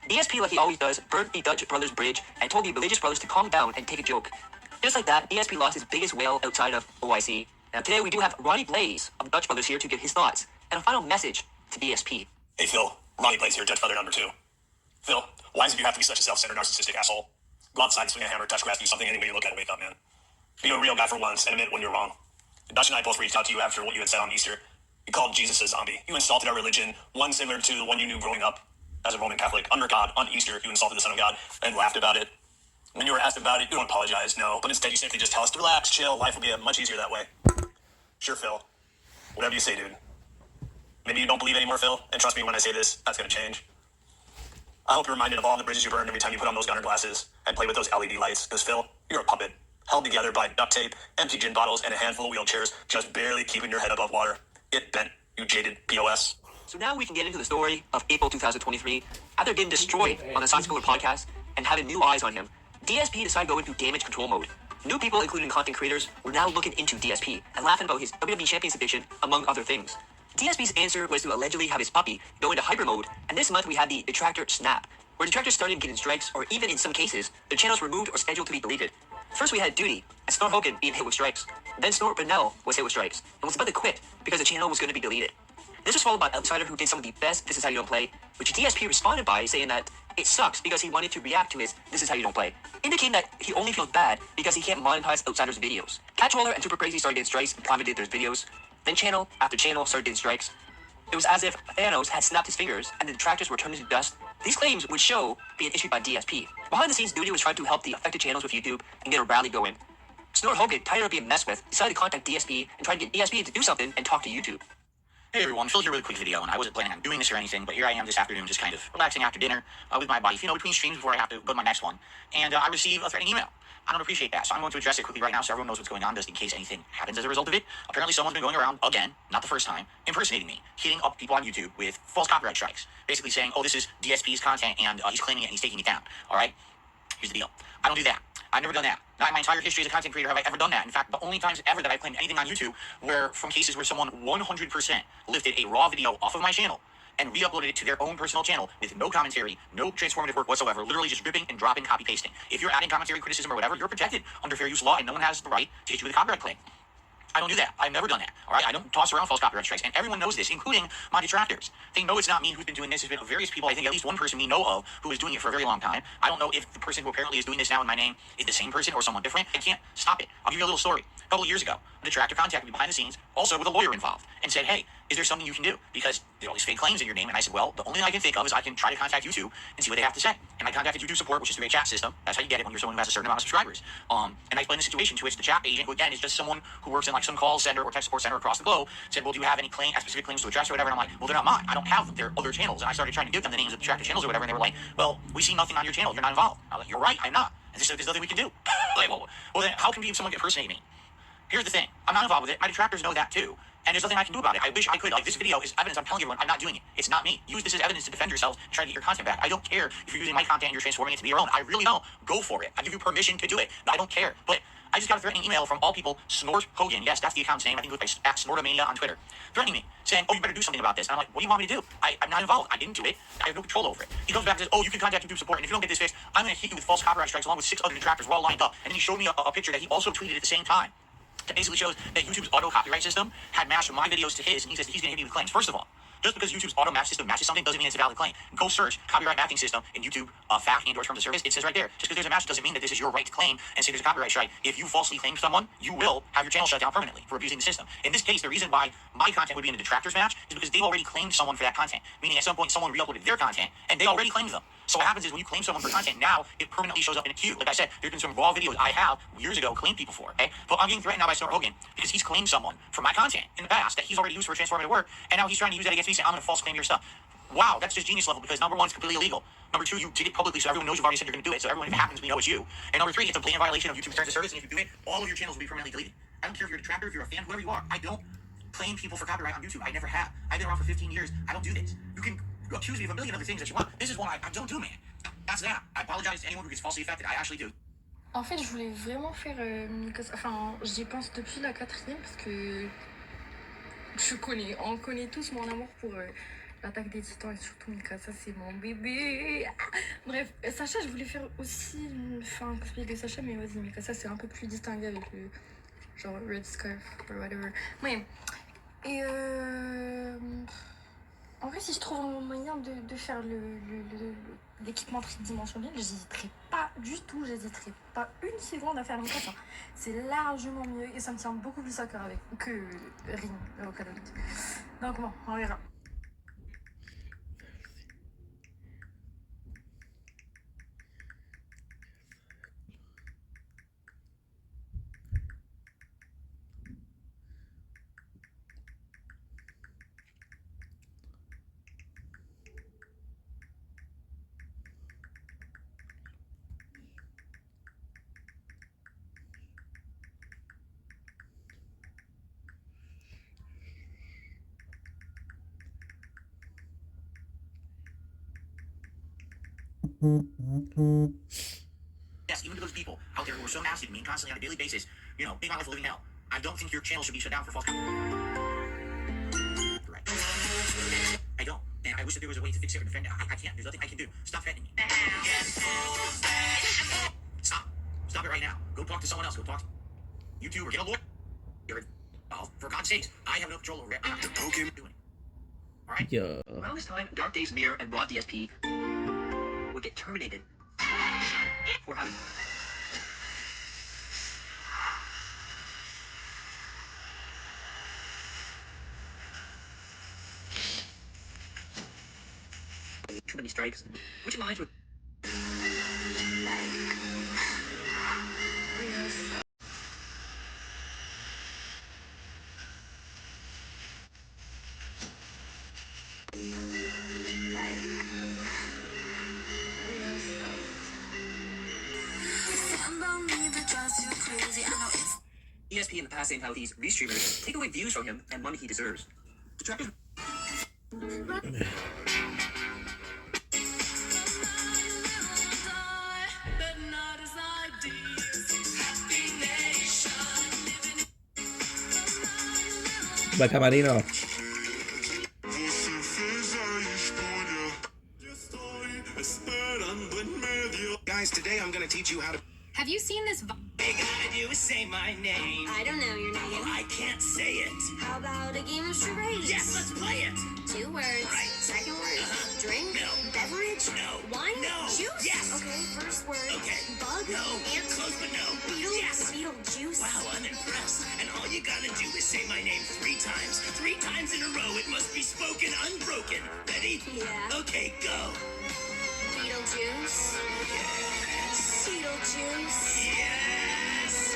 DSP, like he always does, burnt the Dutch Brothers bridge and told the religious brothers to calm down and take a joke. Just like that, DSP lost his biggest whale outside of OIC. Now today we do have Ronnie Blaze of Dutch Brothers here to give his thoughts and a final message to DSP. Hey Phil, Ronnie Blaze here, Dutch Brother number 2. Phil, why is it you have to be such a self-centered, narcissistic asshole? Go outside, swing a hammer, touch grass, do something any way you look at it, wake up, man. Be a real guy for once and admit when you're wrong. Dutch and I both reached out to you after what you had said on Easter. You called Jesus a zombie. You insulted our religion, one similar to the one you knew growing up as a Roman Catholic. Under God, on Easter, you insulted the Son of God and laughed about it. When you were asked about it, you don't apologize, no. But instead, you simply just tell us to relax, chill, life will be much easier that way. Sure, Phil. Whatever you say, dude. Maybe you don't believe anymore, Phil, and trust me when I say this, that's gonna change. I hope you're reminded of all the bridges you burned every time you put on those gunner glasses and play with those LED lights, because Phil, you're a puppet, held together by duct tape, empty gin bottles, and a handful of wheelchairs, just barely keeping your head above water. It bent, you jaded POS. So now we can get into the story of April 2023. After getting destroyed on the Side Scroller podcast and having new eyes on him, DSP decided to go into damage control mode. New people, including content creators, were now looking into DSP and laughing about his WWE Champions Edition, among other things. DSP's answer was to allegedly have his puppy go into hyper mode, and this month we had the Detractor Snap, where detractors started getting strikes, or even in some cases, their channels removed or scheduled to be deleted. First we had Duty, and Snort Hogan being hit with strikes. Then Snort Brunel was hit with strikes, and was about to quit because the channel was going to be deleted. This was followed by Outsider, who did some of the best This Is How You Don't Play, which DSP responded by saying that it sucks because he wanted to react to his This Is How You Don't Play, indicating that he only feels bad because he can't monetize Outsider's videos. Catchroller and Super Crazy started getting strikes and privated their videos. Then channel after channel started getting strikes. It was as if Thanos had snapped his fingers and the detractors were turned into dust. These claims would show being issued by DSP. Behind the scenes, Duty was trying to help the affected channels with YouTube and get a rally going. Snort Hogan, tired of being messed with, decided to contact DSP and try to get DSP to do something and talk to YouTube. Hey everyone, Phil here with a quick video, and I wasn't planning on doing this or anything, but here I am this afternoon just kind of relaxing after dinner with my wife, between streams before I have to go to my next one. And I received a threatening email. I don't appreciate that, so I'm going to address it quickly right now so everyone knows what's going on, just in case anything happens as a result of it. Apparently someone's been going around, again, not the first time, impersonating me, hitting up people on YouTube with false copyright strikes, basically saying, oh, this is DSP's content, and he's claiming it and he's taking it down, alright? Here's the deal. I don't do that. I've never done that. Not in my entire history as a content creator have I ever done that. In fact, the only times ever that I've claimed anything on YouTube were from cases where someone 100% lifted a raw video off of my channel and re-uploaded it to their own personal channel with no commentary, no transformative work whatsoever, literally just ripping and dropping, copy-pasting. If you're adding commentary, criticism, or whatever, you're protected under fair use law, and no one has the right to hit you with a copyright claim. I don't do that. I've never done that. All right? I don't toss around false copyright strikes, and everyone knows this, including my detractors. They know it's not me who's been doing this. It's been various people. I think at least one person we know of who is doing it for a very long time. I don't know if the person who apparently is doing this now in my name is the same person or someone different. I can't stop it. I'll give you a little story. A couple of years ago, a detractor contacted me behind the scenes, also with a lawyer involved, and said, hey, is there something you can do? Because there are all these fake claims in your name. And I said, well, the only thing I can think of is I can try to contact YouTube and see what they have to say. And I contacted YouTube support, which is through a chat system. That's how you get it when you're someone who has a certain amount of subscribers. And I explained the situation, to which the chat agent, who again is just someone who works in like some call center or tech support center across the globe, said, well, do you have any specific claims to address or whatever? And I'm like, well, they're not mine. I don't have them. They're other channels. And I started trying to give them the names of the detractor channels or whatever. And they were like, well, we see nothing on your channel. You're not involved. I was like, you're right. I'm not. And they said, there's nothing we can do. Like, well, then how can someone impersonate me? Here's the thing. I'm not involved with it. My detractors know that too. And there's nothing I can do about it. I wish I could. Like, this video is evidence. I'm telling everyone I'm not doing it. It's not me. Use this as evidence to defend yourselves and try to get your content back. I don't care if you're using my content and you're transforming it to be your own. I really don't. Go for it. I give you permission to do it. I don't care. But I just got a threatening email from all people, Snort Hogan. Yes, that's the account's name. I think it was at Snortomania on Twitter. Threatening me, saying, oh, you better do something about this. And I'm like, what do you want me to do? I'm not involved. I didn't do it. I have no control over it. He comes back and says, oh, you can contact YouTube support. And if you don't get this fixed, I'm going to hit you with false copyright strikes along with 6 other detractors. We're all lined up. And then he showed me a picture that he also tweeted at the same time. That basically shows that YouTube's auto copyright system had matched my videos to his, and he says he's going to hit me with claims. First of all, just because YouTube's auto match system matches something doesn't mean it's a valid claim. Go search copyright matching system in YouTube FAQ and/or terms of service. It says right there. Just because there's a match doesn't mean that this is your right to claim and say there's a copyright strike. If you falsely claim someone, you will have your channel shut down permanently for abusing the system. In this case, the reason why my content would be in a detractors match is because they've already claimed someone for that content. Meaning at some point someone re-uploaded their content and they already claimed them. So what happens is when you claim someone for content, now it permanently shows up in a queue. Like I said, there's been some raw videos I have years ago claimed people for. Okay, but I'm getting threatened now by Stuart Hogan because he's claimed someone for my content in the past that he's already used for transformative work, and now he's trying to use that against me, saying I'm going to false claim your stuff. Wow, that's just genius level because number one, it's completely illegal. Number two, you did it publicly so everyone knows you've already said you're going to do it. So everyone, if it happens, we know it's you. And number three, it's a blatant violation of YouTube's terms of service. And if you do it, all of your channels will be permanently deleted. I don't care if you're a detractor, if you're a fan, whoever you are. I don't claim people for copyright on YouTube. I never have. I've been around for 15 years. I don't do this. You can accuse me of a million other things that you want. This is one I don't do, man. That's that. I apologize to anyone who gets falsely affected. I actually do. En fait, je voulais vraiment faire Mikasa. Enfin, j'y pense depuis la 4e parce que on connaît tous mon amour pour l'attaque des titans et surtout Mikasa, c'est mon bébé. Bref, Sacha, je voulais faire aussi un cosplay de Sacha, mais vas-y, Mikasa, c'est un peu plus distingué avec le genre red scarf or whatever. Ouais. Et en vrai, si je trouve un moyen de faire l'équipement tridimensionnel, j'hésiterai pas du tout, j'hésiterai pas une seconde à faire Mikasa. C'est largement mieux et ça me tient beaucoup plus à cœur que Rin, le Vocaloid. Donc bon, on verra. Yes, even to those people out there who are so nasty to me and constantly on a daily basis, you know, being my life a living hell. I don't think your channel should be shut down for false. Right. I don't. And I wish that there was a way to fix it or defend it. I can't. There's nothing I can do. Stop threatening me. Stop. Stop it right now. Go talk to someone else. Go talk to YouTube or get a lawyer. Oh, for God's sakes, I have no control over it. I'm not doing it. All right? Yeah. Around this time, Dark Days Mirror and Raw DSP would get terminated for having too many strikes, which aligns with ESP in the past saying how these restreamers take away views from him and money he deserves. Detractors. By Camarino. Guys, today I'm gonna teach you how to. Have you seen this? All you gotta do is say my name. I don't know your name. Well, I can't say it. How about a game of charades? Yes, let's play it. 2 words. Right. Second word. Drink. No. Beverage. No. Wine. No. Juice. Yes. Okay. First word. Okay. Bug. No. Ant. Close, but no. Beetle. Yes. Beetle juice. Wow, I'm impressed. And all you gotta do is say my name 3 times. 3 times in a row. It must be spoken unbroken. Ready? Yeah. Okay, go. Beetlejuice. Yes. Beetlejuice. Yes.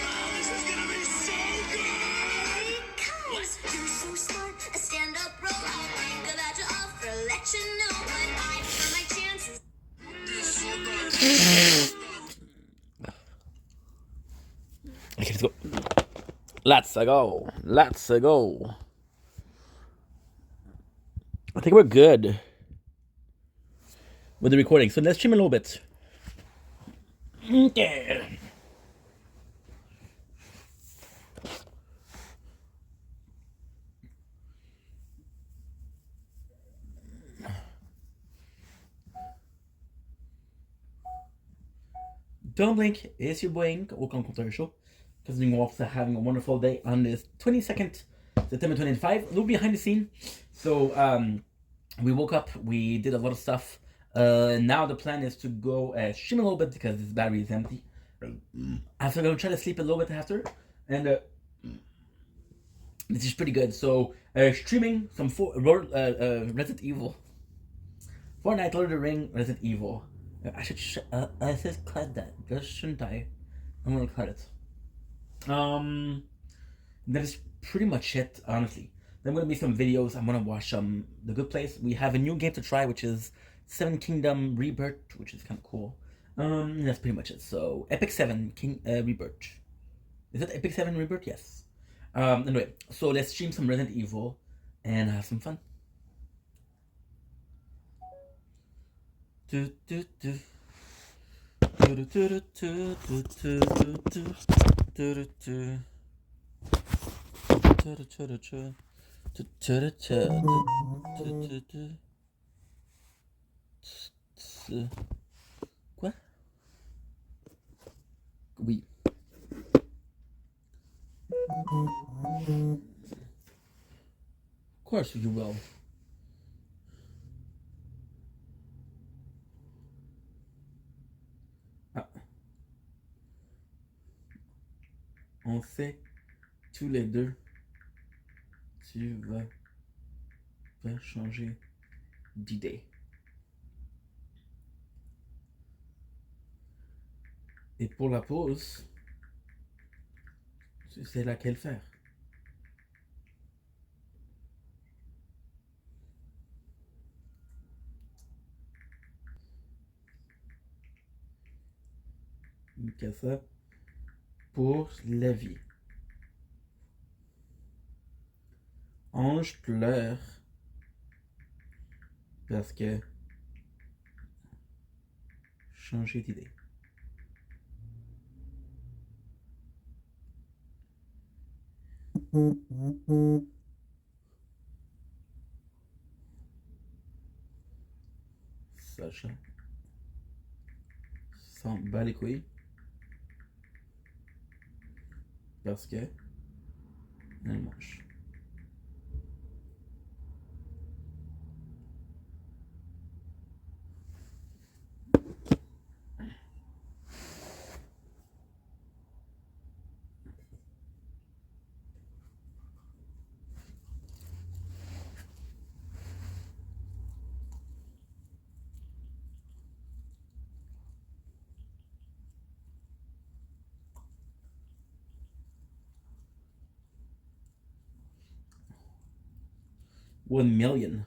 Oh, this is gonna be so good. Because you're so smart. A stand-up bro. I'll think about your offer. Let you know what I for my chances. Okay, let's go. Let's go. Let's go. I think we're good with the recording. So let's stream a little bit. Okay. Don't blink, it's your blink. Welcome to our show. Continuing off having a wonderful day on this 22nd September 25. A little behind the scene. So we woke up, we did a lot of stuff. Now the plan is to go stream a little bit because this battery is empty. After I'm gonna try to sleep a little bit after, and this is pretty good. So streaming some Resident Evil Fortnite, Lord of the Ring, Resident Evil. I should cut that. Just shouldn't I? I'm gonna cut it. That is pretty much it, honestly. There are gonna be some videos. I'm gonna watch The Good Place. We have a new game to try, which is Seven Kingdom Rebirth, which is kind of cool. That's pretty much it. So Epic 7 Rebirth. Is it Epic 7 Rebirth? Yes. Anyway, so let's stream some Resident Evil and have some fun. Quoi? Oui. Of course you will. Ah. On sait tous les deux, tu vas changer d'idée. Et pour la pause, tu sais laquelle faire. Mikasa pour la vie. Ange pleure parce que changer d'idée. Sacha s'en bat les couilles parce que elle mange. $1 million.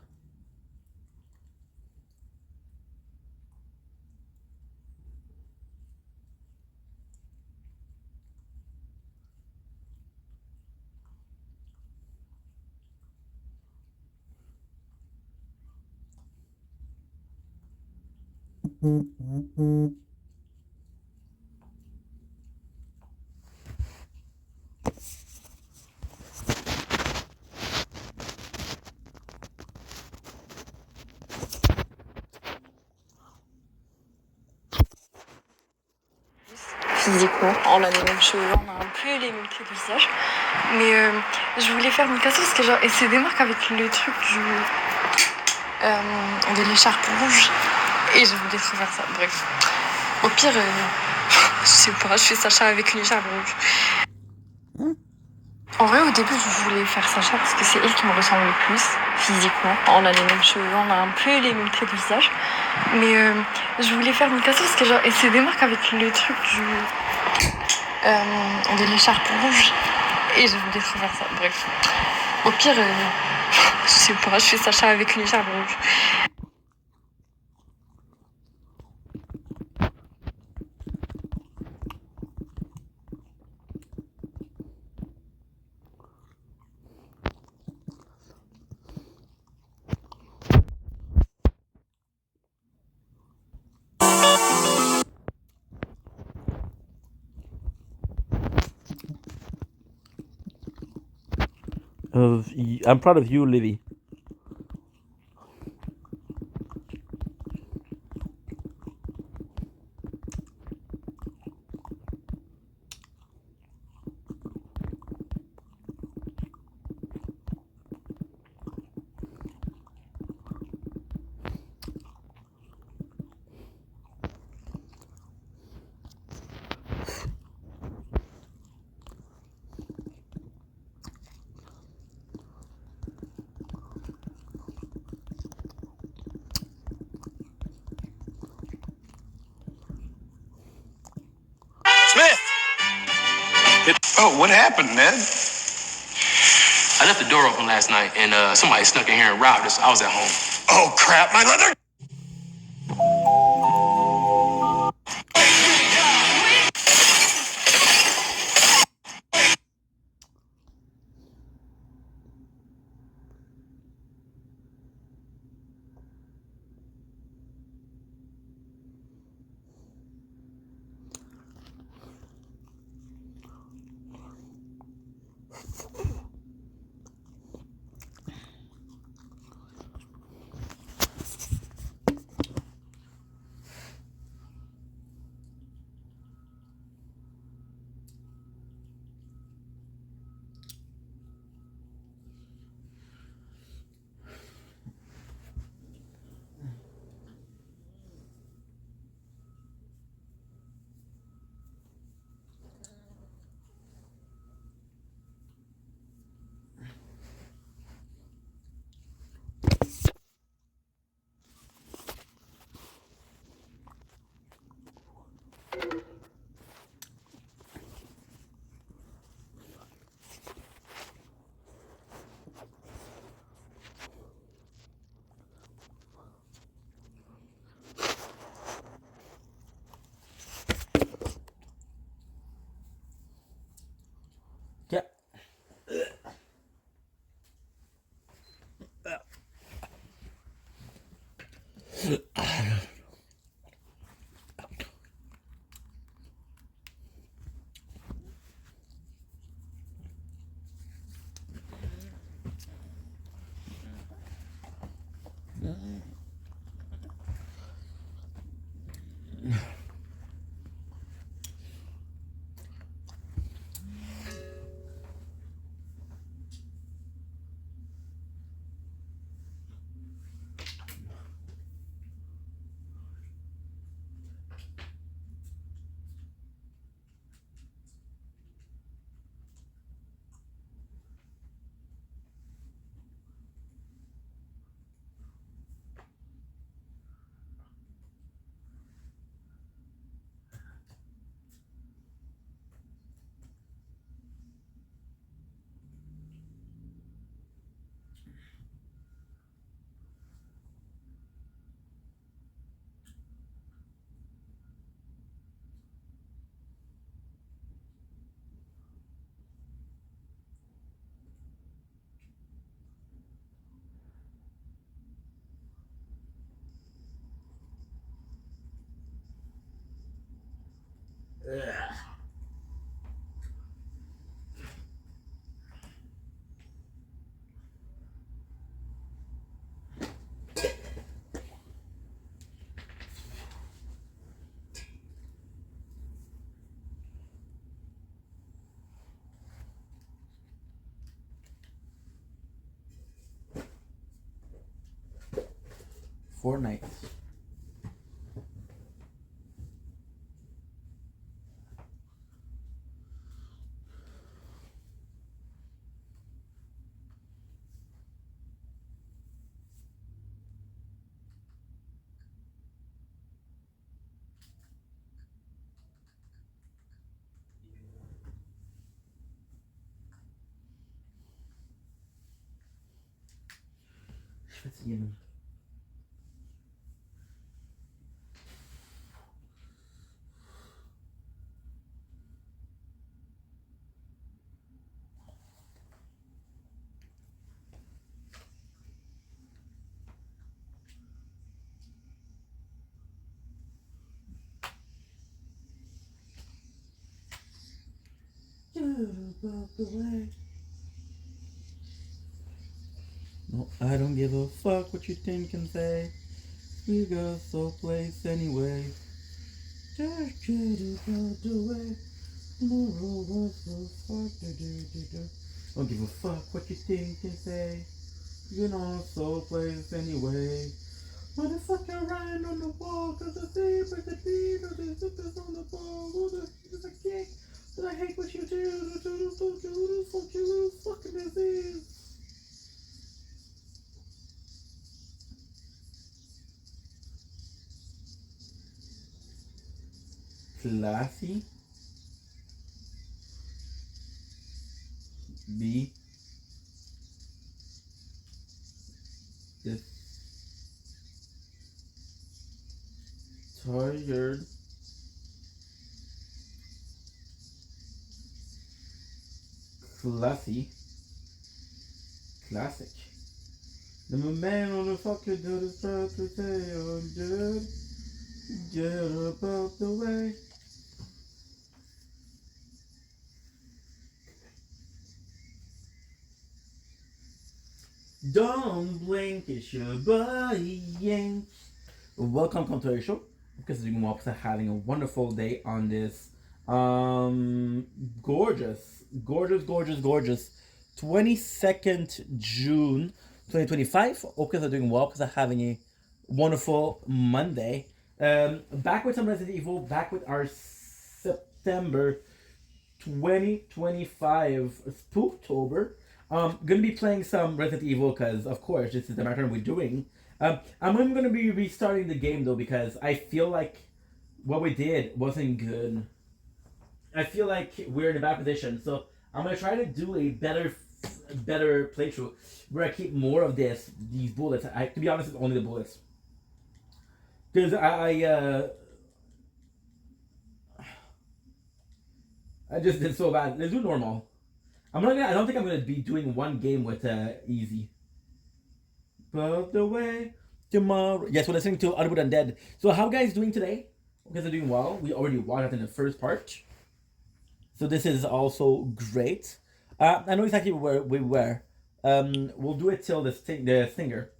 Physiquement, on a les mêmes cheveux, on a un peu les mêmes traits de visage. Mais je voulais faire Mikasa parce que genre, elle se démarque avec le truc de l'écharpe rouge. Et je voulais trop faire ça. Bref. Au pire, je sais pas, je fais Sacha avec une écharpe rouge. En vrai, au début, je voulais faire Sacha parce que c'est elle qui me ressemble le plus physiquement. On a les mêmes cheveux, on a un peu les mêmes traits de visage. Mais je voulais faire Mikasa parce que genre, elle se démarque avec le truc de l'écharpe rouge. Et je voulais trop faire ça. Bref. Au pire, je sais pas, je fais Sacha avec une écharpe rouge. I'm proud of you, Livy. Oh, what happened, Ned? I left the door open last night, and somebody snuck in here and robbed us. I was at home. Oh, crap, my leather! Yeah. Fortnite. Schwitzige. No, I don't give a fuck what you think and say. We got so place anyway. Just get it out the way. Tomorrow was the fuck. Don't give a fuck what you think and say. You know, so place anyway. Motherfucker riding on the wall, cause the thief is the beat, or the zippers on the ball, or the is a kick. But I hate what you do, who the fucking this is. Classy. be this tired classic. The man on the fucking dude is proud to say I'm good. Get about the way. Don't blink, it's your body yank. Welcome to the show. Because you're having a wonderful day on this gorgeous 22nd June 2025. Hope you are doing well because I'm having a wonderful Monday. Back with some Resident Evil, back with our September 2025 Spooktober. Gonna be playing some Resident Evil because, of course, this is the matter we're doing. I'm gonna be restarting the game though because I feel like what we did wasn't good. I feel like we're in a bad position, so I'm gonna try to do a better playthrough where I keep more of these bullets. To be honest, it's only the bullets because I just did so bad. Let's do normal. I don't think I'm gonna be doing one game with easy. But the way tomorrow. Yes, we're listening to Hollywood Undead. So how guys doing today? You guys are doing well. We already watched that in the first part. So this is also great. I know exactly where we were. We'll do it till the stinger.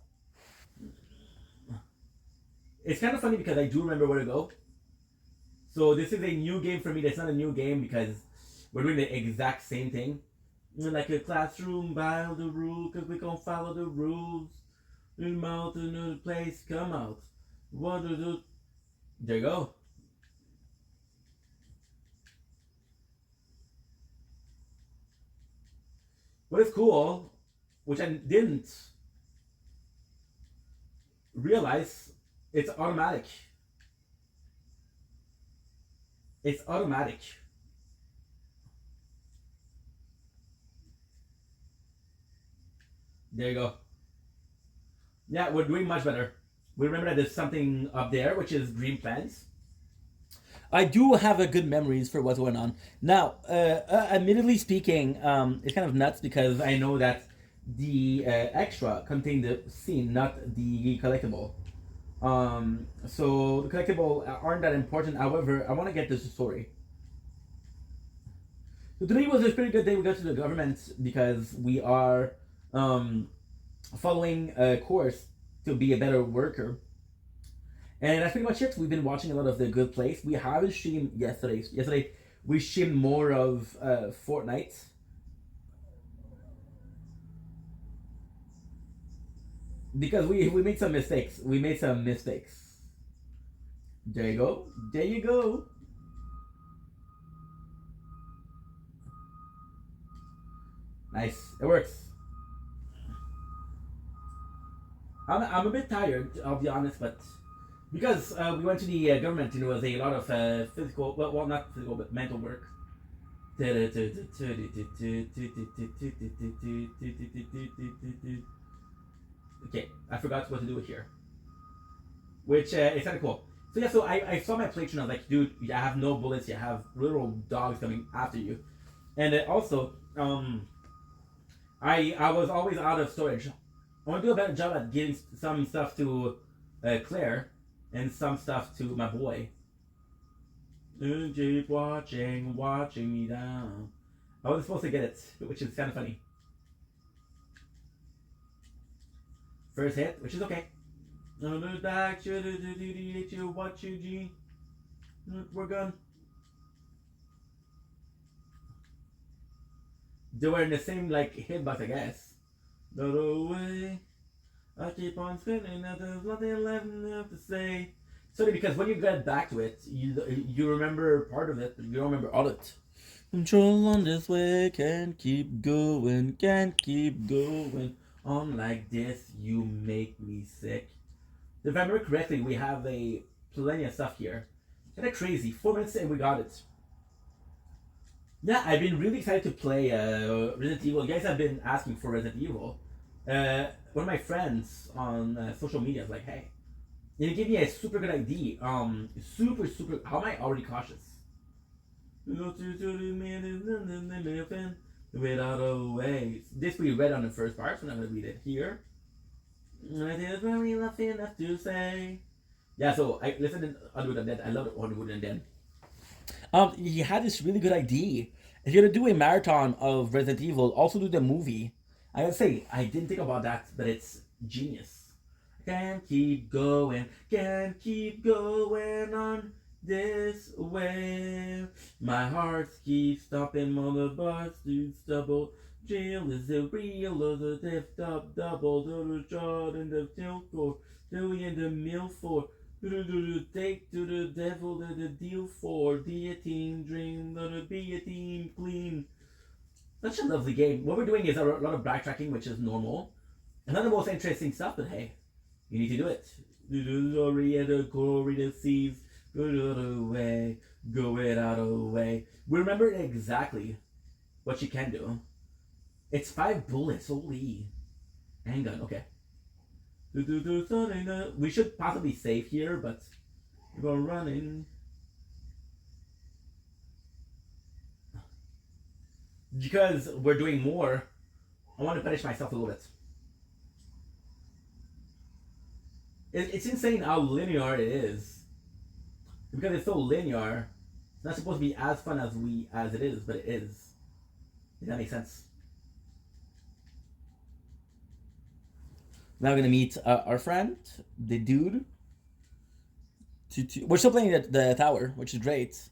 It's kind of funny because I do remember where to go. So this is a new game for me. That's not a new game because we're doing the exact same thing. We're like a classroom by the rule because we gonna follow the rules. In mountain of the place, come out. What do do? There you go. What is cool, which I didn't realize, it's automatic. It's automatic. There you go. Yeah, we're doing much better. We remember that there's something up there, which is green plants. I do have a good memories for what's going on. Now, admittedly speaking, it's kind of nuts because I know that the extra contained the scene, not the collectible. So the collectible aren't that important. However, I want to get this story. So today was a pretty good day. We got to the government because we are following a course to be a better worker. And that's pretty much it. We've been watching a lot of The Good Place. We haven't streamed yesterday. Yesterday we streamed more of Fortnite. Because we made some mistakes. There you go. There you go. Nice. It works. I'm a bit tired, I'll be honest, but because we went to the government and there was a lot of physical, well, not physical, but mental work. Okay, I forgot what to do with here. Which is kind of cool. So yeah, so I saw my playthrough and I was like, dude, you have no bullets, you have little dogs coming after you. And also, I was always out of storage. I want to do a better job at getting some stuff to Claire and some stuff to my boy. Keep watching me down. I wasn't supposed to get it, which is kind of funny. First hit, which is okay. We're gone. They were in the same like hitbox, I guess. The way I keep on spinning, and there's nothing left to say. Sorry, because when you get back to it, you remember part of it, but you don't remember all of it. Control on this way, can't keep going on like this. You make me sick. If I remember correctly, we have plenty of stuff here. Kind of crazy. 4 minutes and we got it. Yeah, I've been really excited to play Resident Evil. You guys have been asking for Resident Evil. One of my friends on social media is like, "Hey, you gave me a super good idea. Super. How am I already cautious? Without a way. This we read on the first part, so I'm not gonna read it here. There's really nothing enough to say. Yeah, so I listened to Underwood Undead. I love Underwood Undead. He had this really good idea. If you're gonna do a marathon of Resident Evil, also do the movie. I gotta say, I didn't think about that, but it's genius. Can't keep going on this way. My heart keeps stopping on the bus to stubble. Jail is it real or the death up double? To the shot in the tilt or doing in the mill for. Take to the devil that the deal for. Be a team dream, gonna be a team clean. Such a lovely game. What we're doing is a lot of backtracking, which is normal. And not the most interesting stuff, but hey, you need to do it. Glory and the glory that sees. Go it out away. Go it out away. We remember exactly what she can do. It's 5 bullets, holy. Handgun, okay. We should possibly save here, but we're running. Because we're doing more, I want to punish myself a little bit. It's insane how linear it is. Because it's so linear, it's not supposed to be as fun as it is, but it is. Does that make sense? Now we're gonna meet our friend, the dude. We're still playing the tower, which is great.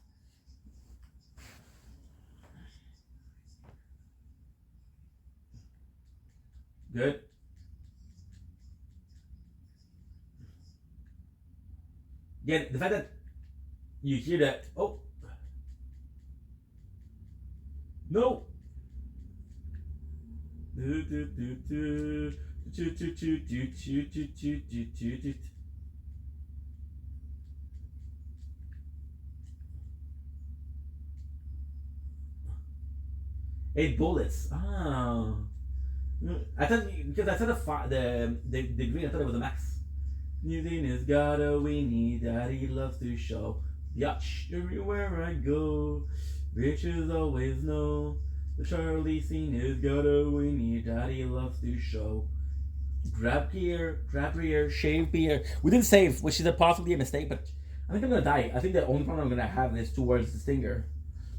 Good. Again, the fact that you hear that. Oh. No. Eight bullets. Ah. I thought because I saw the green. I thought it was a max. Using his got a weenie that he loves to show. Yatch everywhere I go. Bitches always know. The Charlie scene has got a weenie that he loves to show. Grab gear, shave beer. We didn't save, which is possibly a mistake, but I think I'm gonna die. I think the only problem I'm gonna have is towards the stinger.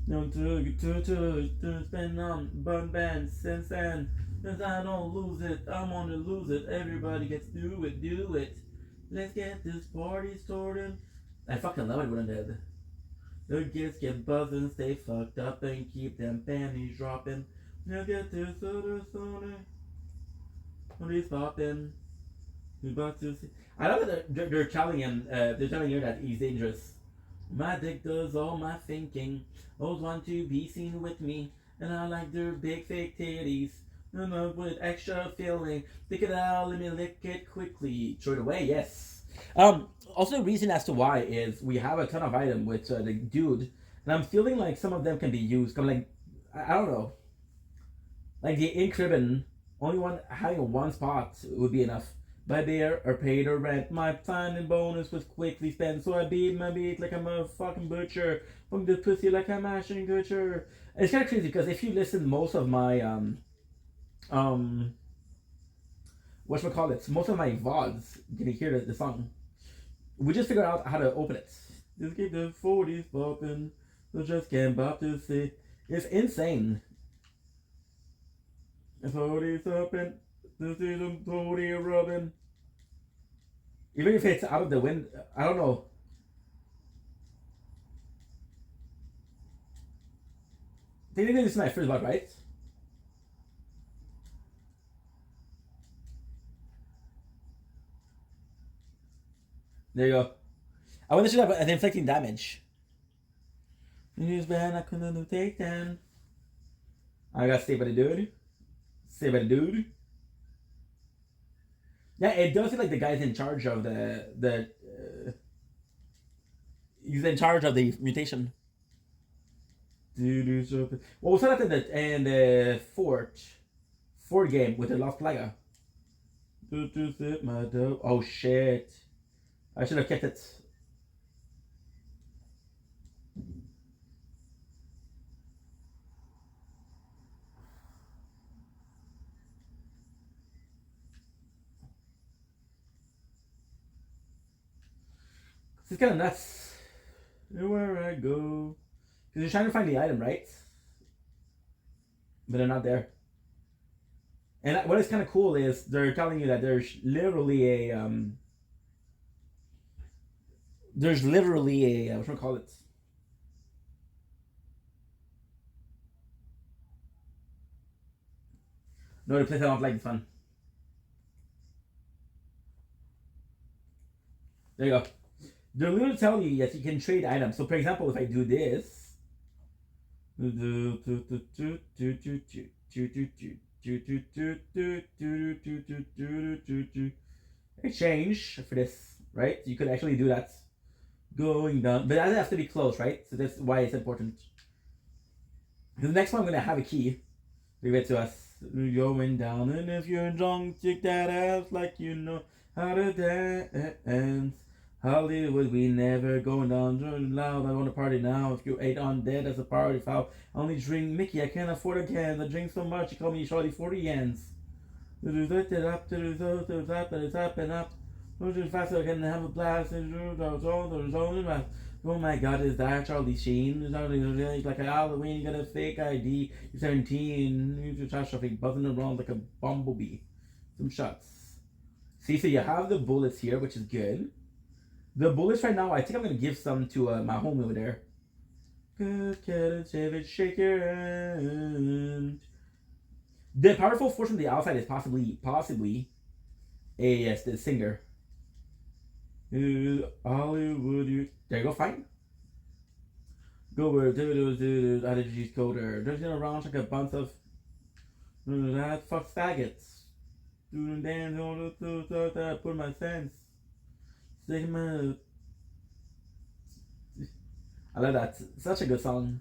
No to spend on bun bands since then. Since I don't lose it, I'm gonna lose it. Everybody gets do it. Let's get this party started. I fucking love it when I'm dead. The kids get buzzing, stay fucked up, and keep them panties dropping. Now get this other soda. What he's popping. We about to see. I love that they're telling him. They're telling her that he's dangerous. My dick does all my thinking. Always want to be seen with me, and I like their big fake titties. No, with extra feeling. Pick it out, let me lick it quickly. Throw it away, yes. Also, the reason as to why is we have a ton of items with the dude, and I'm feeling like some of them can be used. I'm like, I don't know. Like the ink ribbon, only having one spot would be enough. Buy beer or pay the rent. My signing bonus was quickly spent, so I beat my beat like I'm a fucking butcher. From the pussy like I'm mashing butcher. It's kind of crazy because if you listen most of my whatchamacallits, most of my VODs, you can hear the song. We just figured out how to open it. Just keep the 40s popping. So just can't bop to see. It's insane. The 40s open. To see them 40 rubbing. Even if it's out of the wind, I don't know. Technically, this is my first VOD, right? There you go. I wonder if I should have an inflicting damage. Use bad, I couldn't take them. I gotta stay by the dude. Stay by the dude. Yeah, it does feel like the guy's in charge of he's in charge of the mutation. Well, we saw that in the fourth game with the Lost Plaga. Oh shit! I should have kept it. It's kind of nuts. Where I go, because you're trying to find the item, right? But they're not there. And what is kind of cool is they're telling you that there's literally a what should I call it? No, the place I don't like this one. There you go. They're literally telling you that you can trade items. So, for example, if I do this, exchange for this, right? You could actually do that going down, but that has to be close, right? So that's why it's important. The next one, I'm gonna have a key. Give it to us. Going down, and if you're drunk, kick that ass like you know how to dance. Hollywood, we never going down. Drink loud, I want to party now. If you ain't on dead, that's a party foul. I only drink Mickey, I can't afford a can. I drink so much, you call me Shorty 40 yens. Faster, I can have a blast. Oh my god, is that Charlie Sheen? It's like a Halloween, you got a fake ID. You're 17, you're traffic, buzzing around like a bumblebee. Some shots. See, so you have the bullets here, which is good. The bullets right now, I think I'm going to give some to my homie over there. Good kid, shake your hand. The powerful force from the outside is possibly the singer. Hollywood, there you go, fine. Go where IDG's coder. There's around like a bunch of that fuck faggots. Doing dance all the put my sense. I love that. Such a good song.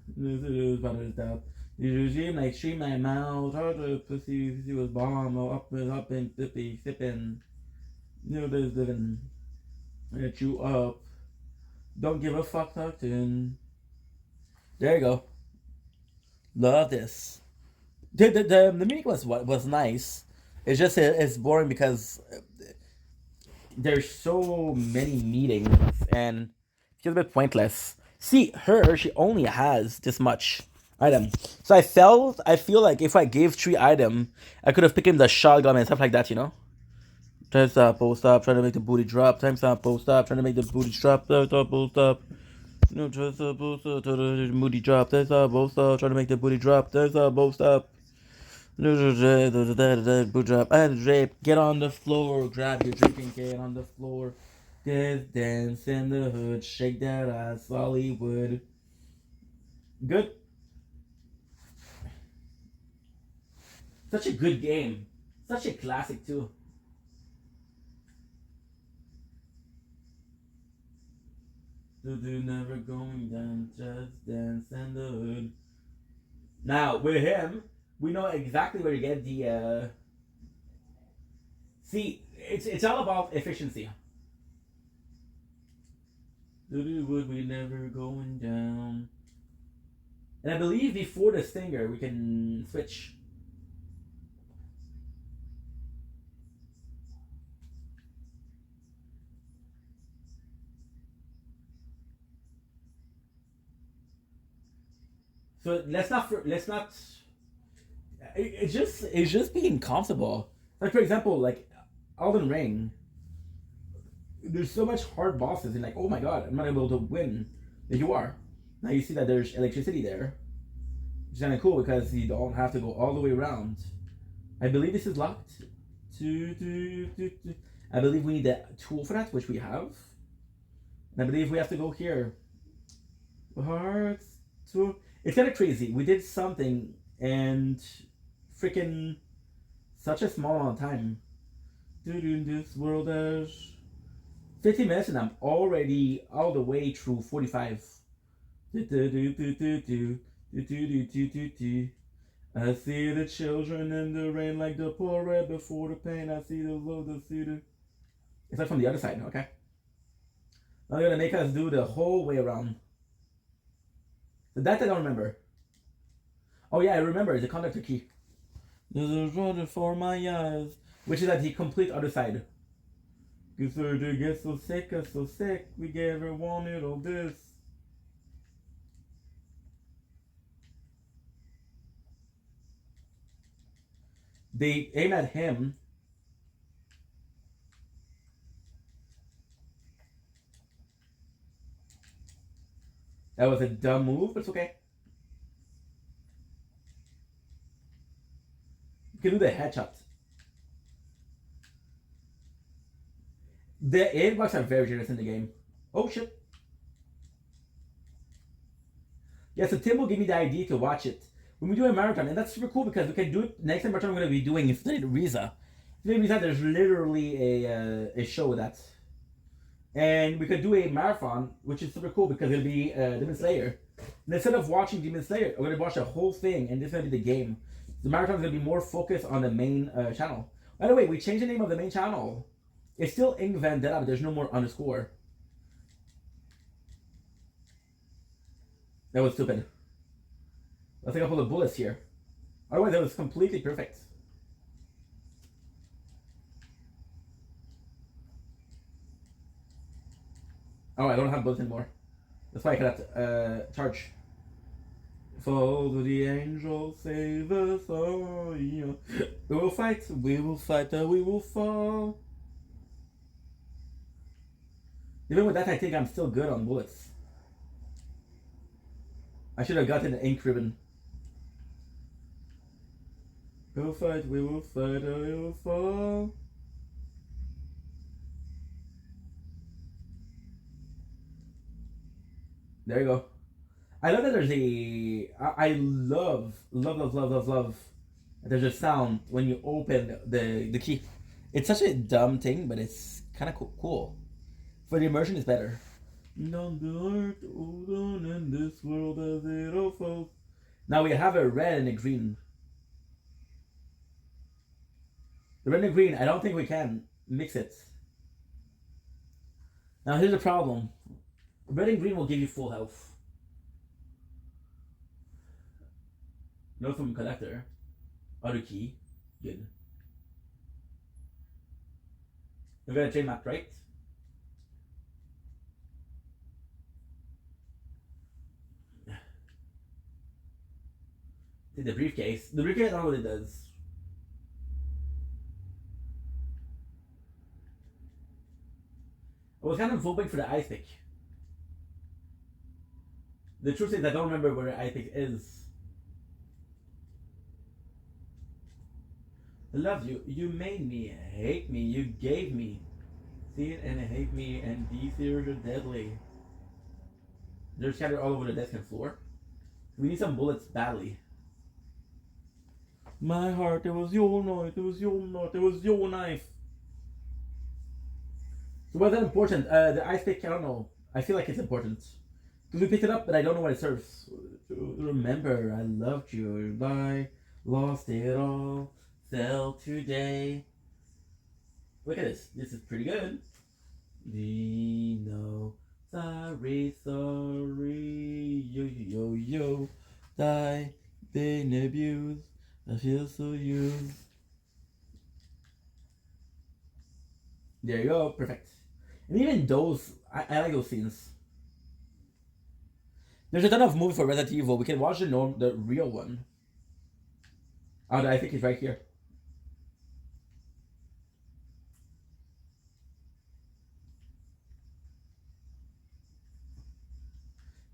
You like stream my mouth, hard pussy was bomb, up and sipping. You know, there's living. Get you up. Don't give a fuck, talking. There you go. Love this. The meeting was nice. It's just it's boring because there's so many meetings and it's a bit pointless. See, she only has this much item. So I feel like if I gave 3 item, I could have picked him the shotgun and stuff like that, you know? Time stop, post up, trying to make the booty drop. Time stop, post up, trying to make the booty drop. Time stop, post up. No, time stop, post up, the booty drop. Time stop, post up, trying to make the booty drop. Time stop, post up. Boot drop and drape. Get on the floor, grab your drink and get on the floor. Just dance in the hood, shake that ass, Hollywood. Good. Such a good game. Such a classic too. Never going down, just dance in the hood. Now with him, we know exactly where to get the. See, it's all about efficiency. Wood, we never going down. And I believe before the stinger, we can switch. So let's not. It's just being comfortable. Like for example, like Elden Ring. There's so much hard bosses and like, oh my god, I'm not able to win. There you are. Now you see that there's electricity there. Which is kind of cool because you don't have to go all the way around. I believe this is locked. I believe we need a tool for that, which we have. And I believe we have to go here. Hearts tool. It's kind of crazy. We did something and freaking such a small amount of time. This world has 50 minutes and I'm already all the way through 45. I see the children in the rain like the poor red before the pain. I see the love, the cedar. Is that from the other side? Okay. Now they're gonna make us do the whole way around. So that I don't remember. Oh yeah, I remember the conductor key. There's a water for my eyes, which is at the complete other side. You sort of get so sick, we gave her wanted all this. They aim at him. That was a dumb move, but it's okay. You can do the headshot. The aimbots are very generous in the game. Oh shit. Yeah, so Tim will give me the idea to watch it when we do a marathon, and that's super cool because we can do it. Next time marathon we're going to be doing is Study Riza. Study Riza, there's literally a show with that. And we could do a marathon, which is super cool because it'll be Demon Slayer. And instead of watching Demon Slayer, we're going to watch the whole thing, and this is going to be the game. The marathon is going to be more focused on the main channel. By the way, we changed the name of the main channel. It's still Ink Vendetta, but there's no more underscore. That was stupid. Let's take a couple of bullets here. Otherwise, that was completely perfect. Oh, I don't have bullets anymore. That's why I cannot charge. Fall to the angels, save us all. Yeah. We will fight, we will fall. Even with that, I think I'm still good on bullets. I should have gotten the ink ribbon. We will fight, we will fall. There you go. I love that there's a... I love that there's a sound when you open the key. It's such a dumb thing, but it's kind of cool. For the immersion, it's better. Down the earth, hold on in this world as it all falls. Now we have a red and a green. The red and the green, I don't think we can mix it. Now here's the problem. Red and green will give you full health. No from collector. Other key. Good. We're gonna chain map, right? The briefcase. The briefcase, I don't know what it does. I was kind of hoping for the ice pick. The truth is I don't remember where the ice pick is. I love you. You made me hate me. You gave me. See it and hate me, and these ears are deadly. They're scattered all over the desk and floor. We need some bullets badly. My heart, it was your knife, it was your knife, it was your knife. So what's that important? The ice pick, I don't know. I feel like it's important. Because we picked it up, but I don't know what it serves. Remember, I loved you, I lost it all, fell today. Look at this. This is pretty good. Dino, sorry, yo, die, been abused. I feel so used. There you go, perfect. And even those, I like those scenes. There's a ton of movies for Resident Evil. We can watch the real one. Oh, I think it's right here.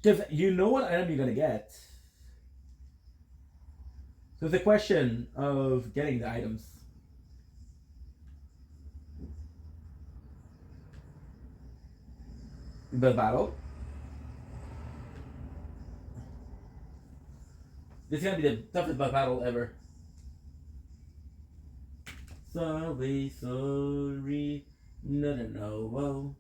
Because you know what item you're gonna get. So it's a question of getting the items. The battle. This is gonna be the toughest battle ever. Sorry, no, whoa.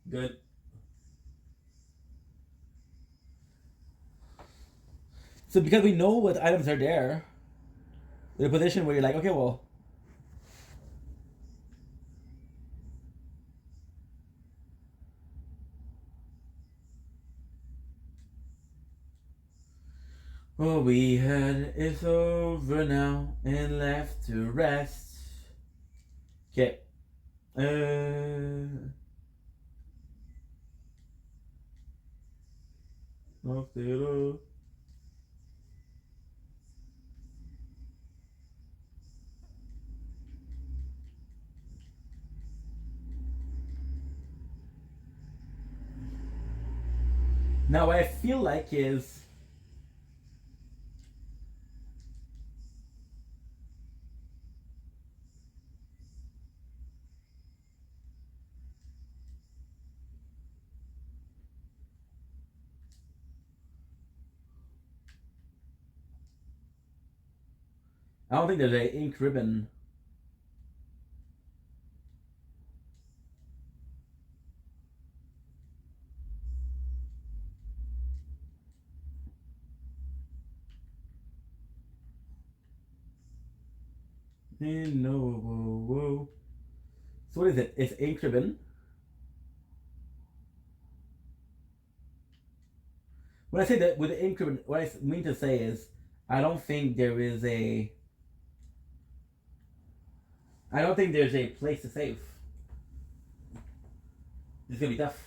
Good. So because we know what items are there, we're in a position where you're like, okay, well, all we had is over now and left to rest. Okay. Now, what I feel like is I don't think there's a ink ribbon. No, whoa. So what is it? It's ink ribbon. When I say that with the ink ribbon, what I mean to say is I don't think there is a. I don't think there's a place to save. It's gonna be tough.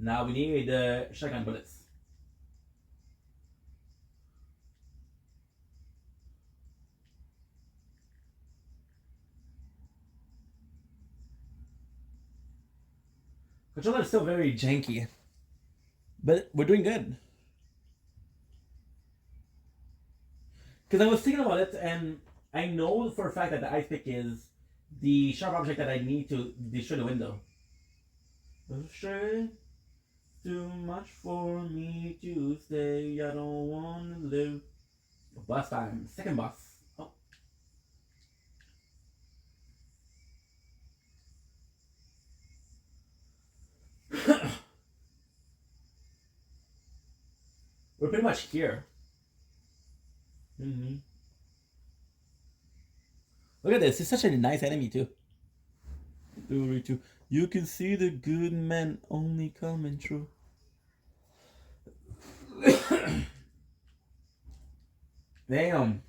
Now we need the shotgun bullets. Controller is still very janky, but we're doing good. Because I was thinking about it, and I know for a fact that the ice pick is the sharp object that I need to destroy the window. Stray, too much for me to stay. I don't want to live. Boss time. Second boss. Oh. We're pretty much here. Look at this. It's such a nice enemy too. You can see the good men only coming true. Damn.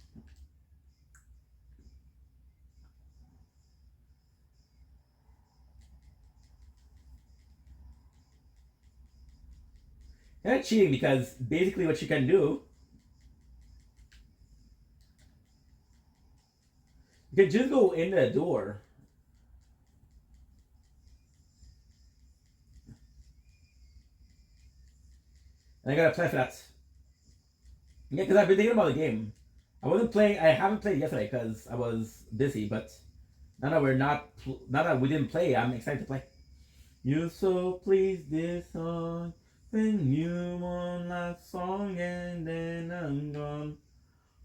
They're cheating because basically what you can do, you can just go in the door. And I gotta play for that. Yeah, because I've been thinking about the game. I haven't played yesterday because I was busy, but now that we didn't play, I'm excited to play. You so please this song, then you one last song, and then I'm gone.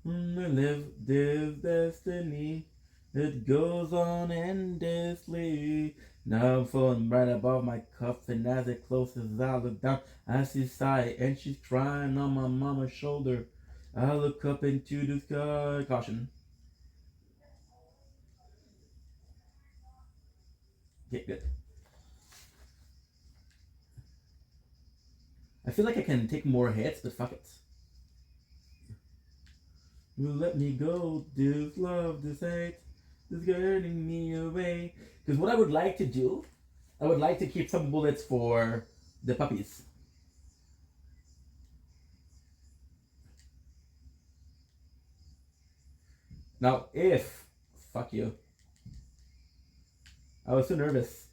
Live this destiny, it goes on endlessly. Now I'm floating right above my coffin as it closes. I look down, I see Sai, and she's crying on my mama's shoulder. I look up into the sky. Caution. Okay, good. I feel like I can take more hits, but fuck it. You let me go, this love, this hate, this getting me away. Because what I would like to do, I would like to keep some bullets for the puppies. Now, fuck you. I was so nervous.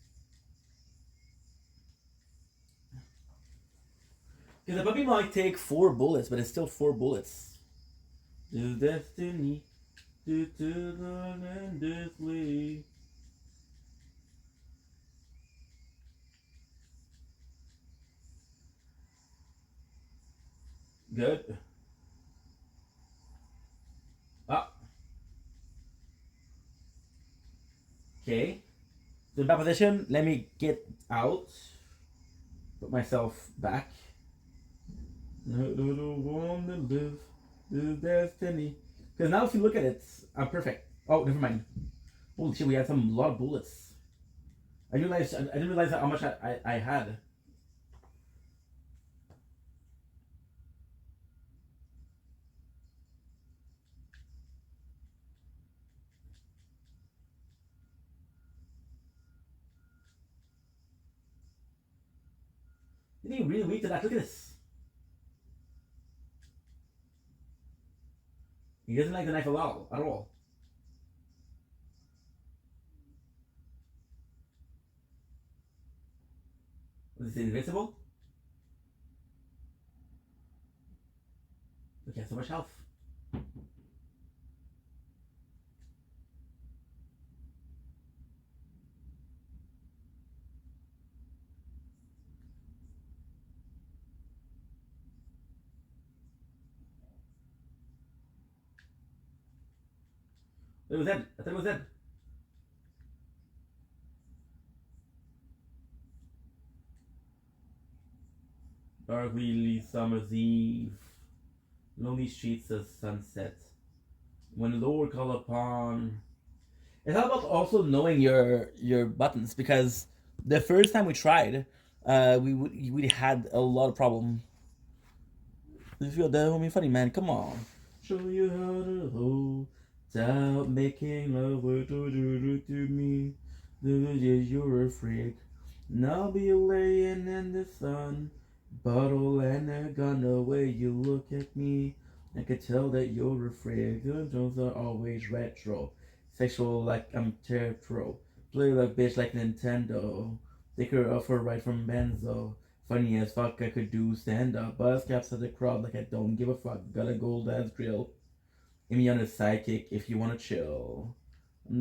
Because the puppy might take 4 bullets, but it's still 4 bullets. To destiny, to the endlessly. Good. Ah. Okay. The back position. Let me get out. Put myself back. I don't want to live the destiny. Because now if you look at it, I'm perfect. Oh, never mind. Holy shit, we had some lot of bullets. I didn't realize how much I had. Did he really weak to that? Look at this. He doesn't like the knife at all. Was this invincible? Look, he has so much health. It was dead. I thought it was dead. Dark wheelie summer's eve. Lonely streets of sunset. When the Lord call upon. It's all about also knowing your buttons, because the first time we tried, we had a lot of problem. You feel that homie funny, man? Come on. Show you how to hold out, making love with to me. You're a freak. Now be laying in the sun, bottle and a gun. The way you look at me, I could tell that you're a freak. Your tones are always retro, sexual like I'm tetro. Play like bitch like Nintendo. Take her off her right from Benzo. Funny as fuck, I could do stand up. Buzz caps at the crowd like I don't give a fuck. Got a gold ass grill. Hit me on a sidekick if you wanna chill.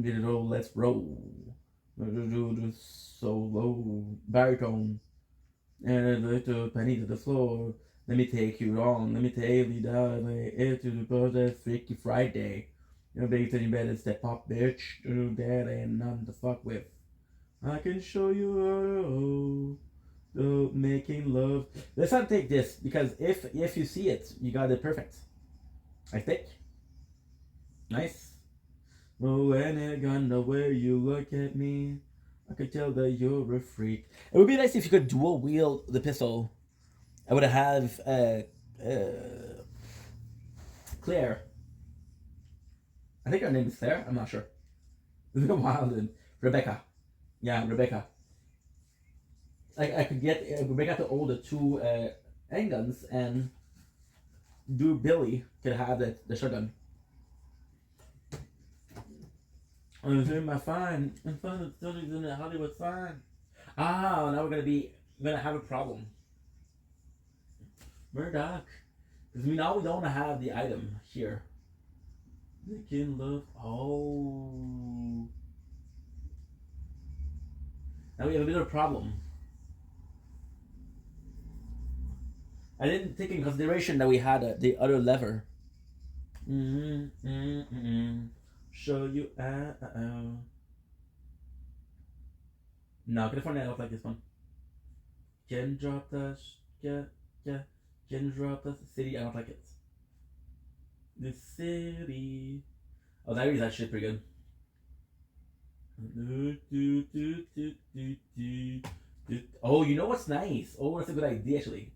Get it all, let's roll. Do the solo baritone. And I lift a penny to the floor. Let me take you on. Let me take you down. Into the birthday Freaky Friday. Your baby sitting better step up, bitch. That ain't nothing to fuck with. I can show you how to making love. Let's not take this, because if you see it, you got it perfect. I think. Nice. Oh, and I gun the way you look at me, I could tell that you're a freak. It would be nice if you could dual wield the pistol. I would have Claire. I think her name is Claire. I'm not sure. It's been a while. Then Rebecca. Yeah, Rebecca. I could get Rebecca to hold the two handguns, and do Billy could have the shotgun. I was in my fine. I'm fine with studies in the Hollywood sign. Ah, now we're gonna have a problem. Murdoch. Because we don't have the item here. Making love. Oh. Now we have a bit of a problem. I didn't take in consideration that we had the other lever. Show you. No, California, I don't like this one. Can drop the. Can drop the city. I don't like it. The city. Oh, that is actually pretty good. Oh, you know what's nice? Oh, that's a good idea actually.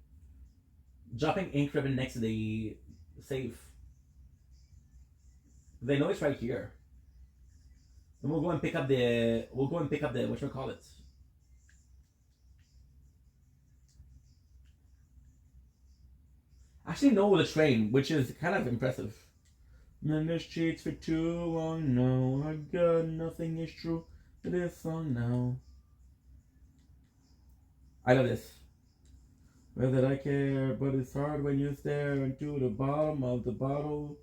Dropping ink ribbon next to the safe. They know it's right here. Then we'll go and pick up the. What should we call it? Actually, no, the train, which is kind of impressive. Man, the streets for too long now. I got nothing is true to this song now. I love this. Well, that I care, but it's hard when you stare into the bottom of the bottle.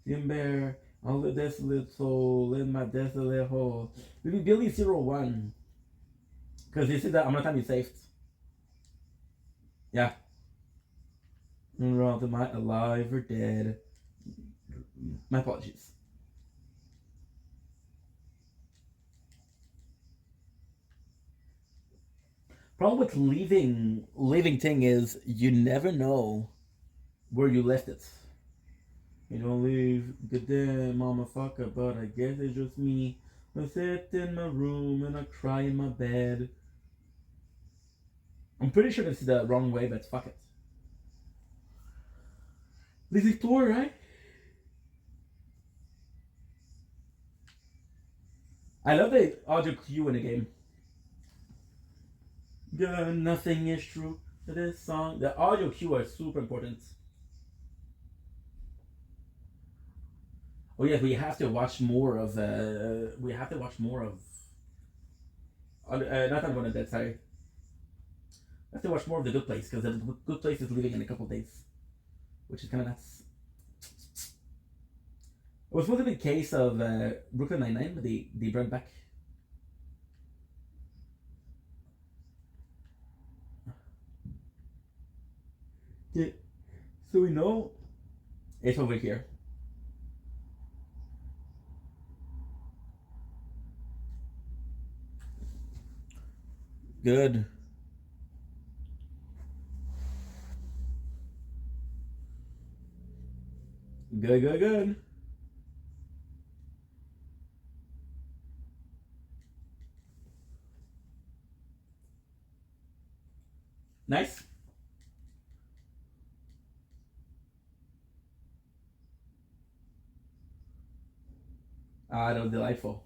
Dim bear, all the desolate soul in my desolate hole. Maybe Billy 01. Because this is the amount of time you saved. Yeah. Rather am I alive or dead? My apologies. Problem with leaving thing is you never know where you left it. You don't leave, good damn motherfucker, but I guess it's just me. I sit in my room and I cry in my bed. I'm pretty sure this is the wrong way, but fuck it. Let's explore, right? I love the audio cue in the game. Yeah, nothing is true to this song. The audio cue are super important. Oh yes, we have to watch more of. We have to watch more of. Not on One of Dead. Sorry. We have to watch more of The Good Place because The Good Place is leaving in a couple of days, which is kind of nuts. It was supposed to be a case of Brooklyn Nine-Nine, but they brought it back. Okay, so we know it's over here. Good. Good. Nice. Ah, that was delightful.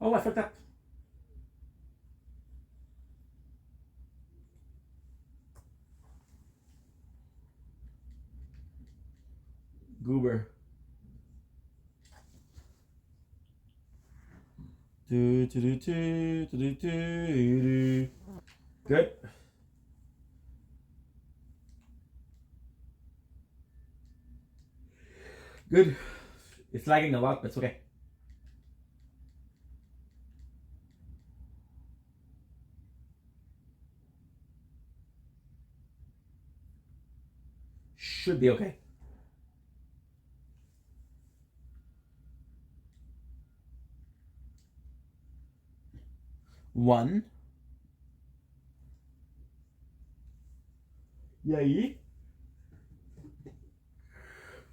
Oh, I fucked up. Goober. Good. Good. It's lagging a lot, but it's okay. Should be okay. One. Yay.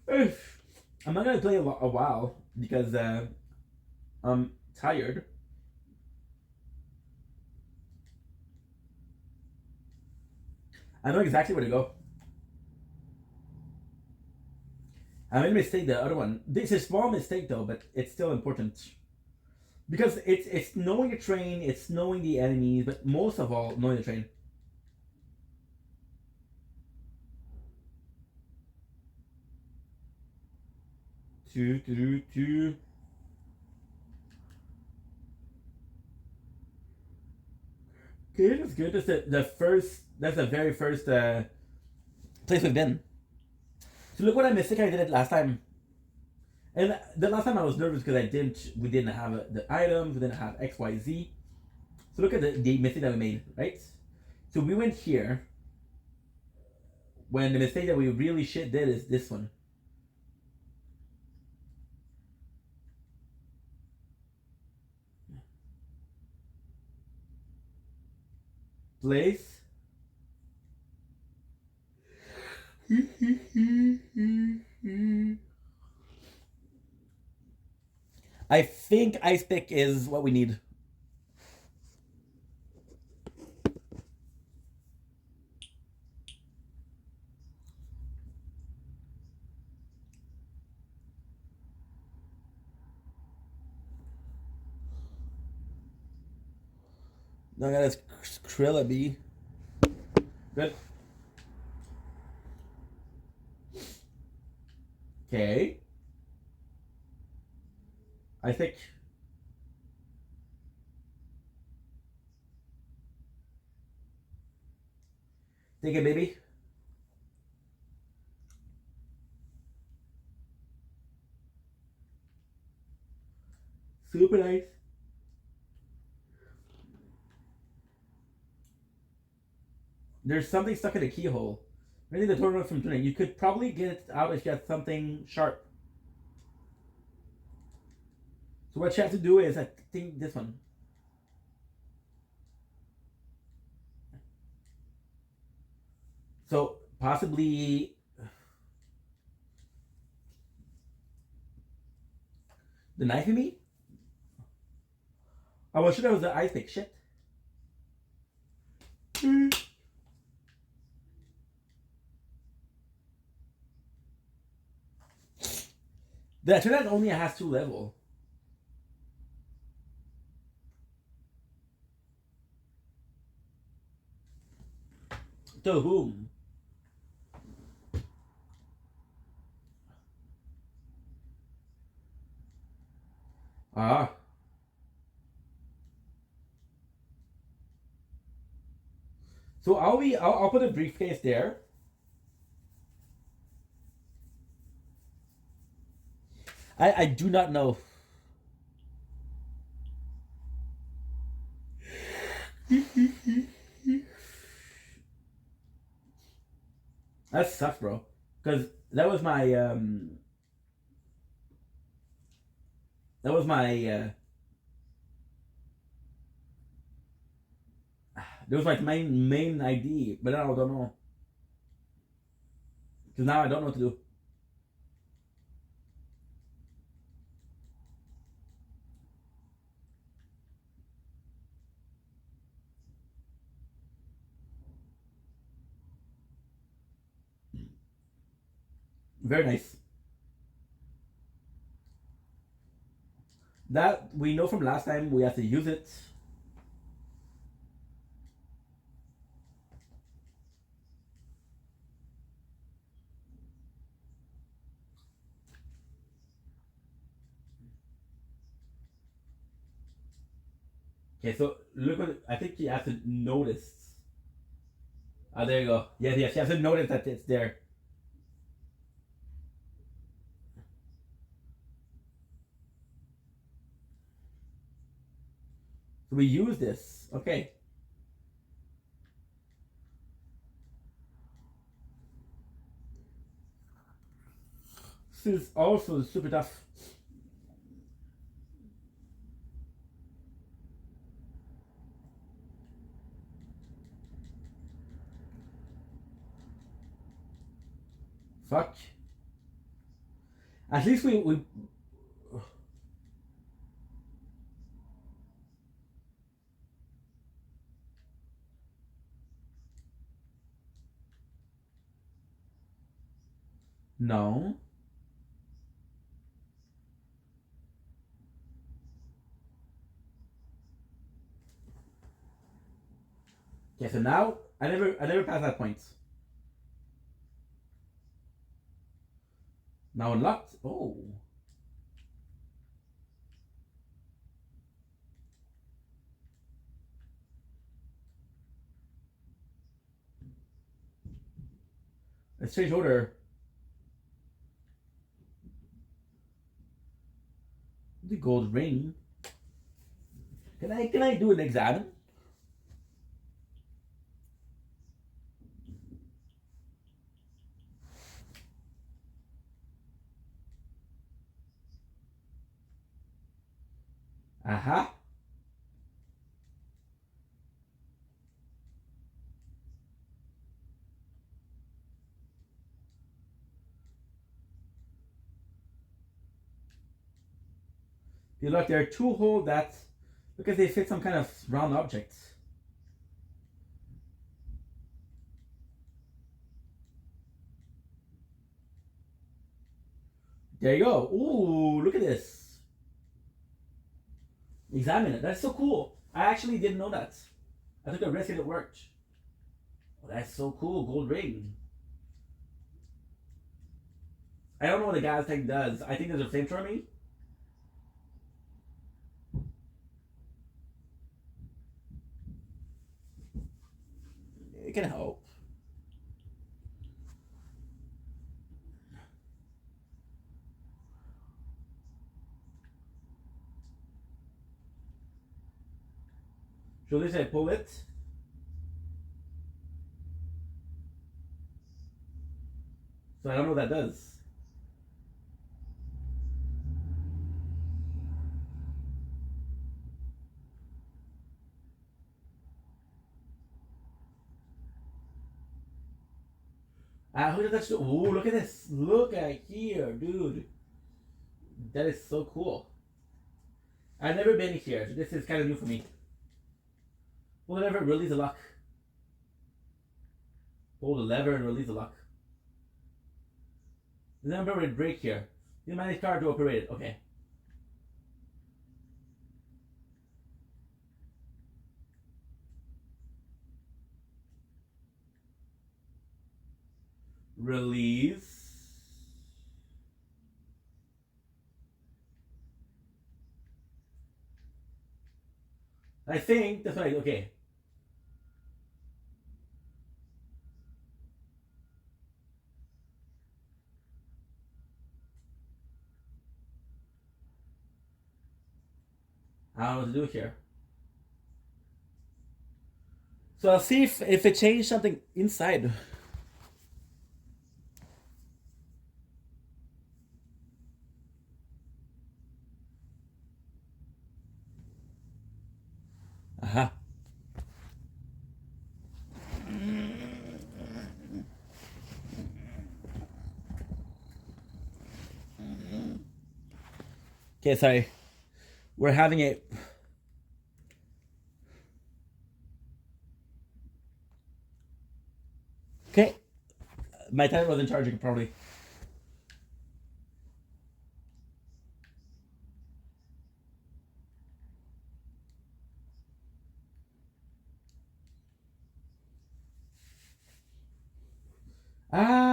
I'm not gonna play a while because I'm tired. I know exactly where to go. I made a mistake the other one. It's a small mistake though, but it's still important. Because it's knowing the train, it's knowing the enemies, but most of all, knowing the train. Two. Okay, that's good. That's that's the very first place we've been. So look what I missed. I did it last time. And the last time I was nervous because we didn't have the items, we didn't have X, Y, Z. So look at the mistake that we made, right? So we went here. When the mistake that we really shit did is this one. Place. I think ice pick is what we need. No, that's Krillaby. Good. Okay. I think. Take it, baby. Super nice. There's something stuck in the keyhole. Maybe the door went from doing it. You could probably get it out if you had something sharp. So what you have to do is, I think this one. So possibly the knife in me? I was sure that was the ice pick. Shit. The internet only has 2 levels. To whom? Ah. So I'll put a briefcase there. I do not know. That sucks, bro. Because that was my that was my my main ID, but now I don't know. Because now I don't know what to do. Very nice. That we know from last time we have to use it. Okay, so look what I think you have to notice. Oh, there you go. Yes, you have to notice that it's there. So we use this. Okay. This is also super tough. Fuck. At least we no. Okay, so now I never passed that point. Now unlocked. Oh. A strange order. The gold ring. Can I do an exam? Aha. You look, there are 2 holes that because they fit some kind of round objects. There you go. Ooh, look at this. Examine it. That's so cool. I actually didn't know that. I took a risk and it worked. Oh, that's so cool. Gold ring. I don't know what the gas tank does. I think there's a flamethrower me. It can help. Should I pull it? So I don't know what that does. Who did that? Ooh, look at this. Look at here, dude. That is so cool. I've never been here. So this is kind of new for me. Pull the lever, release the lock. Pull the lever and release the lock. The number with brake here. You manage car to operate it. Okay. Release. I think that's right. Okay. I don't know what to do here. So I'll see if it changed something inside. Aha. Okay, sorry. We're having a... Okay. My tablet wasn't charging properly. Ah.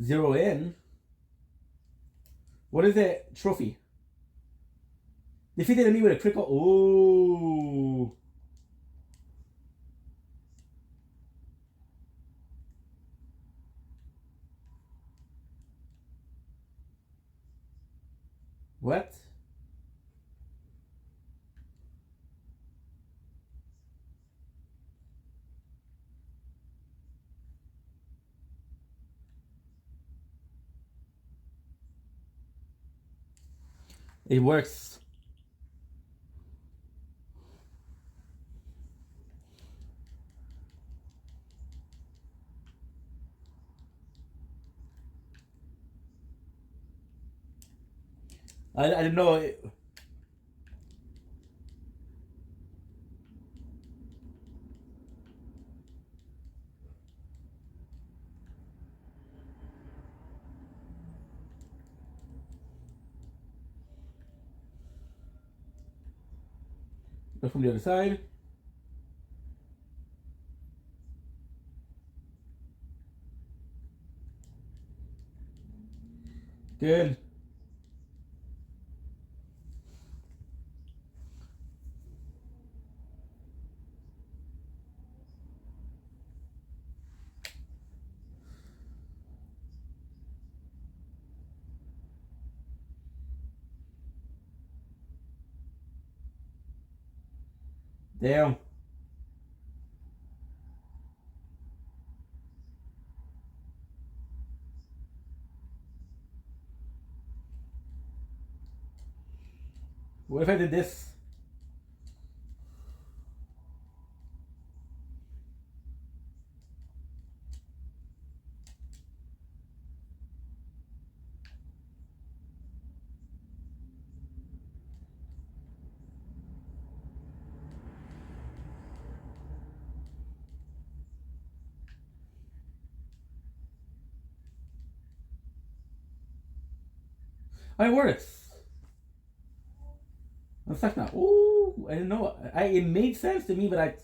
Zero in. What is it? Trophy. Defeated enemy with a critical. Oh. What? It works. I didn't know it. Go from the other side. Good. Damn. What if I did this? It works. I'm stuck now. Ooh, I didn't know. It made sense to me, but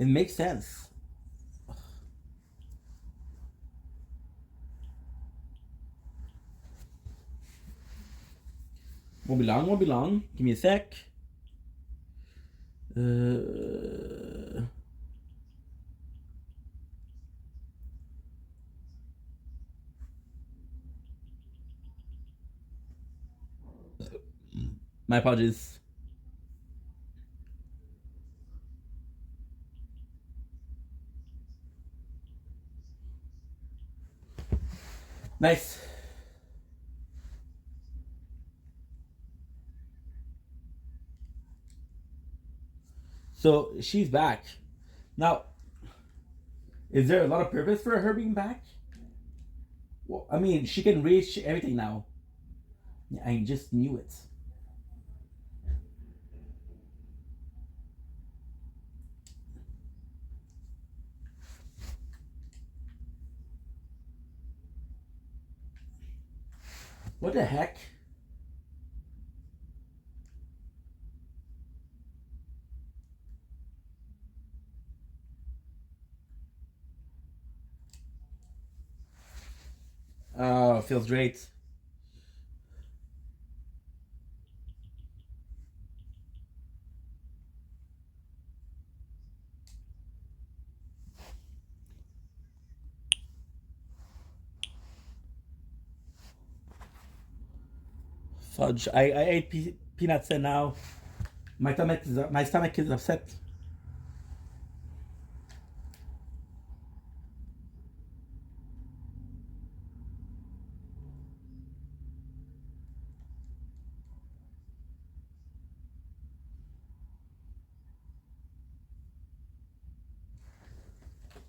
It makes sense. Won't be long, won't be long. Give me a sec. My apologies. Nice. So she's back. Now, is there a lot of purpose for her being back? Well, I mean, she can reach everything now. I just knew it. What the heck? Oh, feels great. Fudge. I ate peanuts and now my stomach is upset.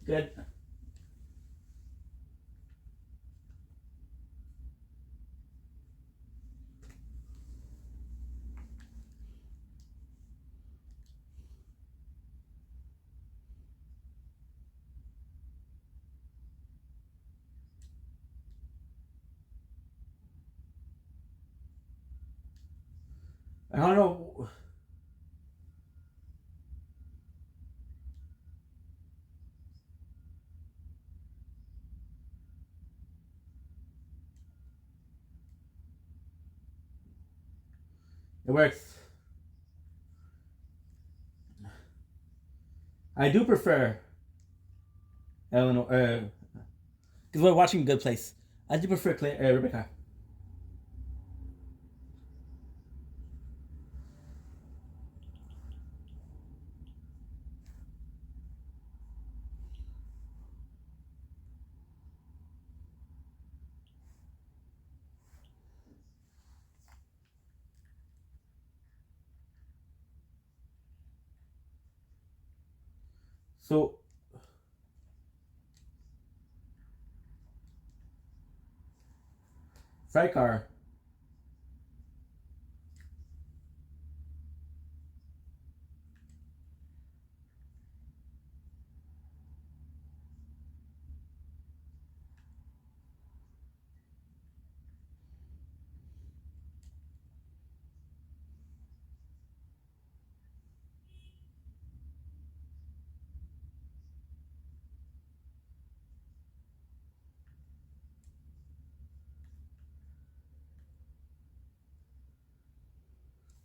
Good. I don't know. It works. I do prefer Eleanor, because we're watching Good Place. I do prefer Rebecca. So, Frykar.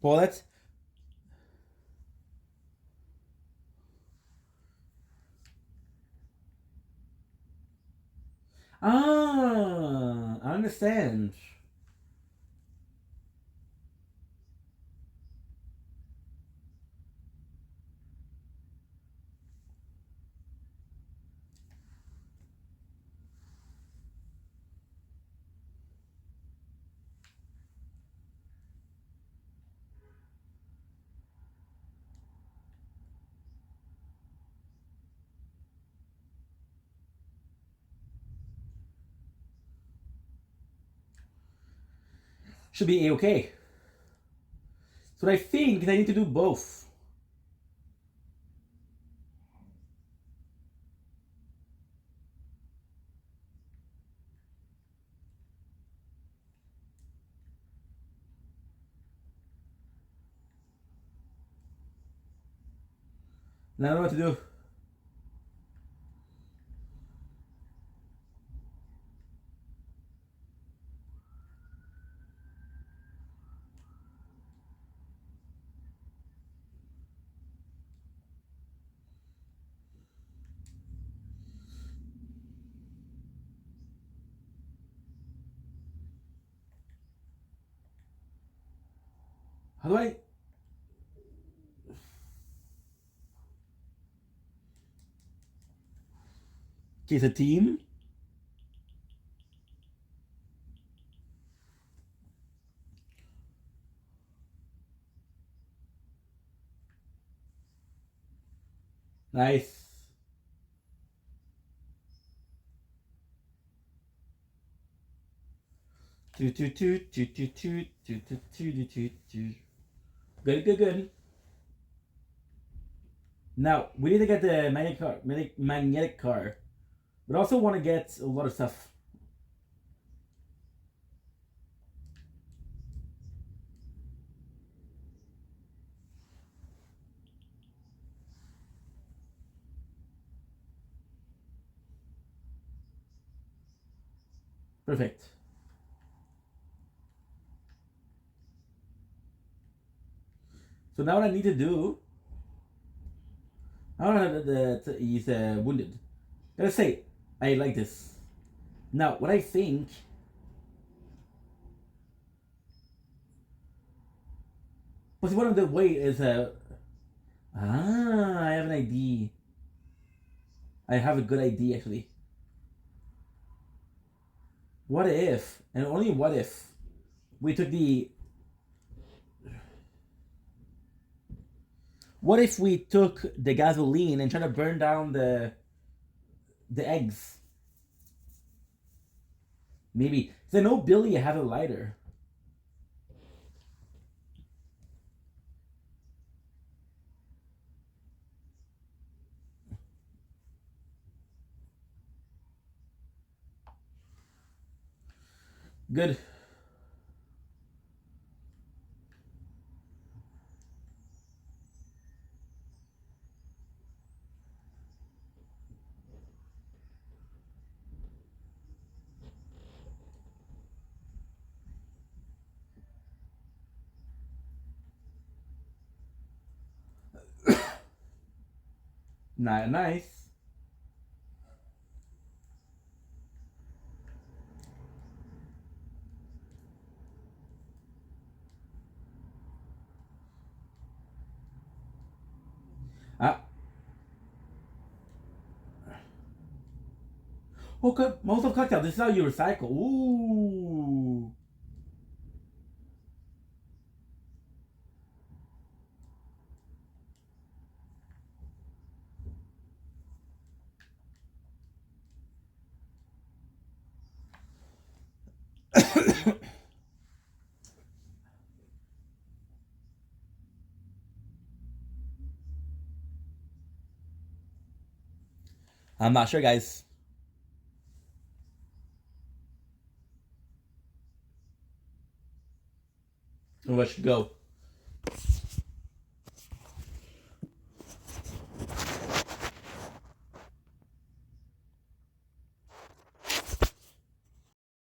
Bullet. Ah, I understand. Should be A-okay. So I think I need to do both. And I don't know what to do. How do I? Okay, it's a team. Nice. Good. Now we need to get the magnetic car, but also want to get a lot of stuff. Perfect. So now what I need to do. I don't know that he's wounded. Gotta say, I like this. Now, what I think. But one of the way is I have an idea. I have a good idea actually. What if, and only what if, we took the. What if we took the gasoline and tried to burn down the eggs? Maybe. Because I know Billy have a lighter. Good. Nice. Okay, most of cocktail. This is how you recycle. Ooh. I'm not sure, guys. Let's go.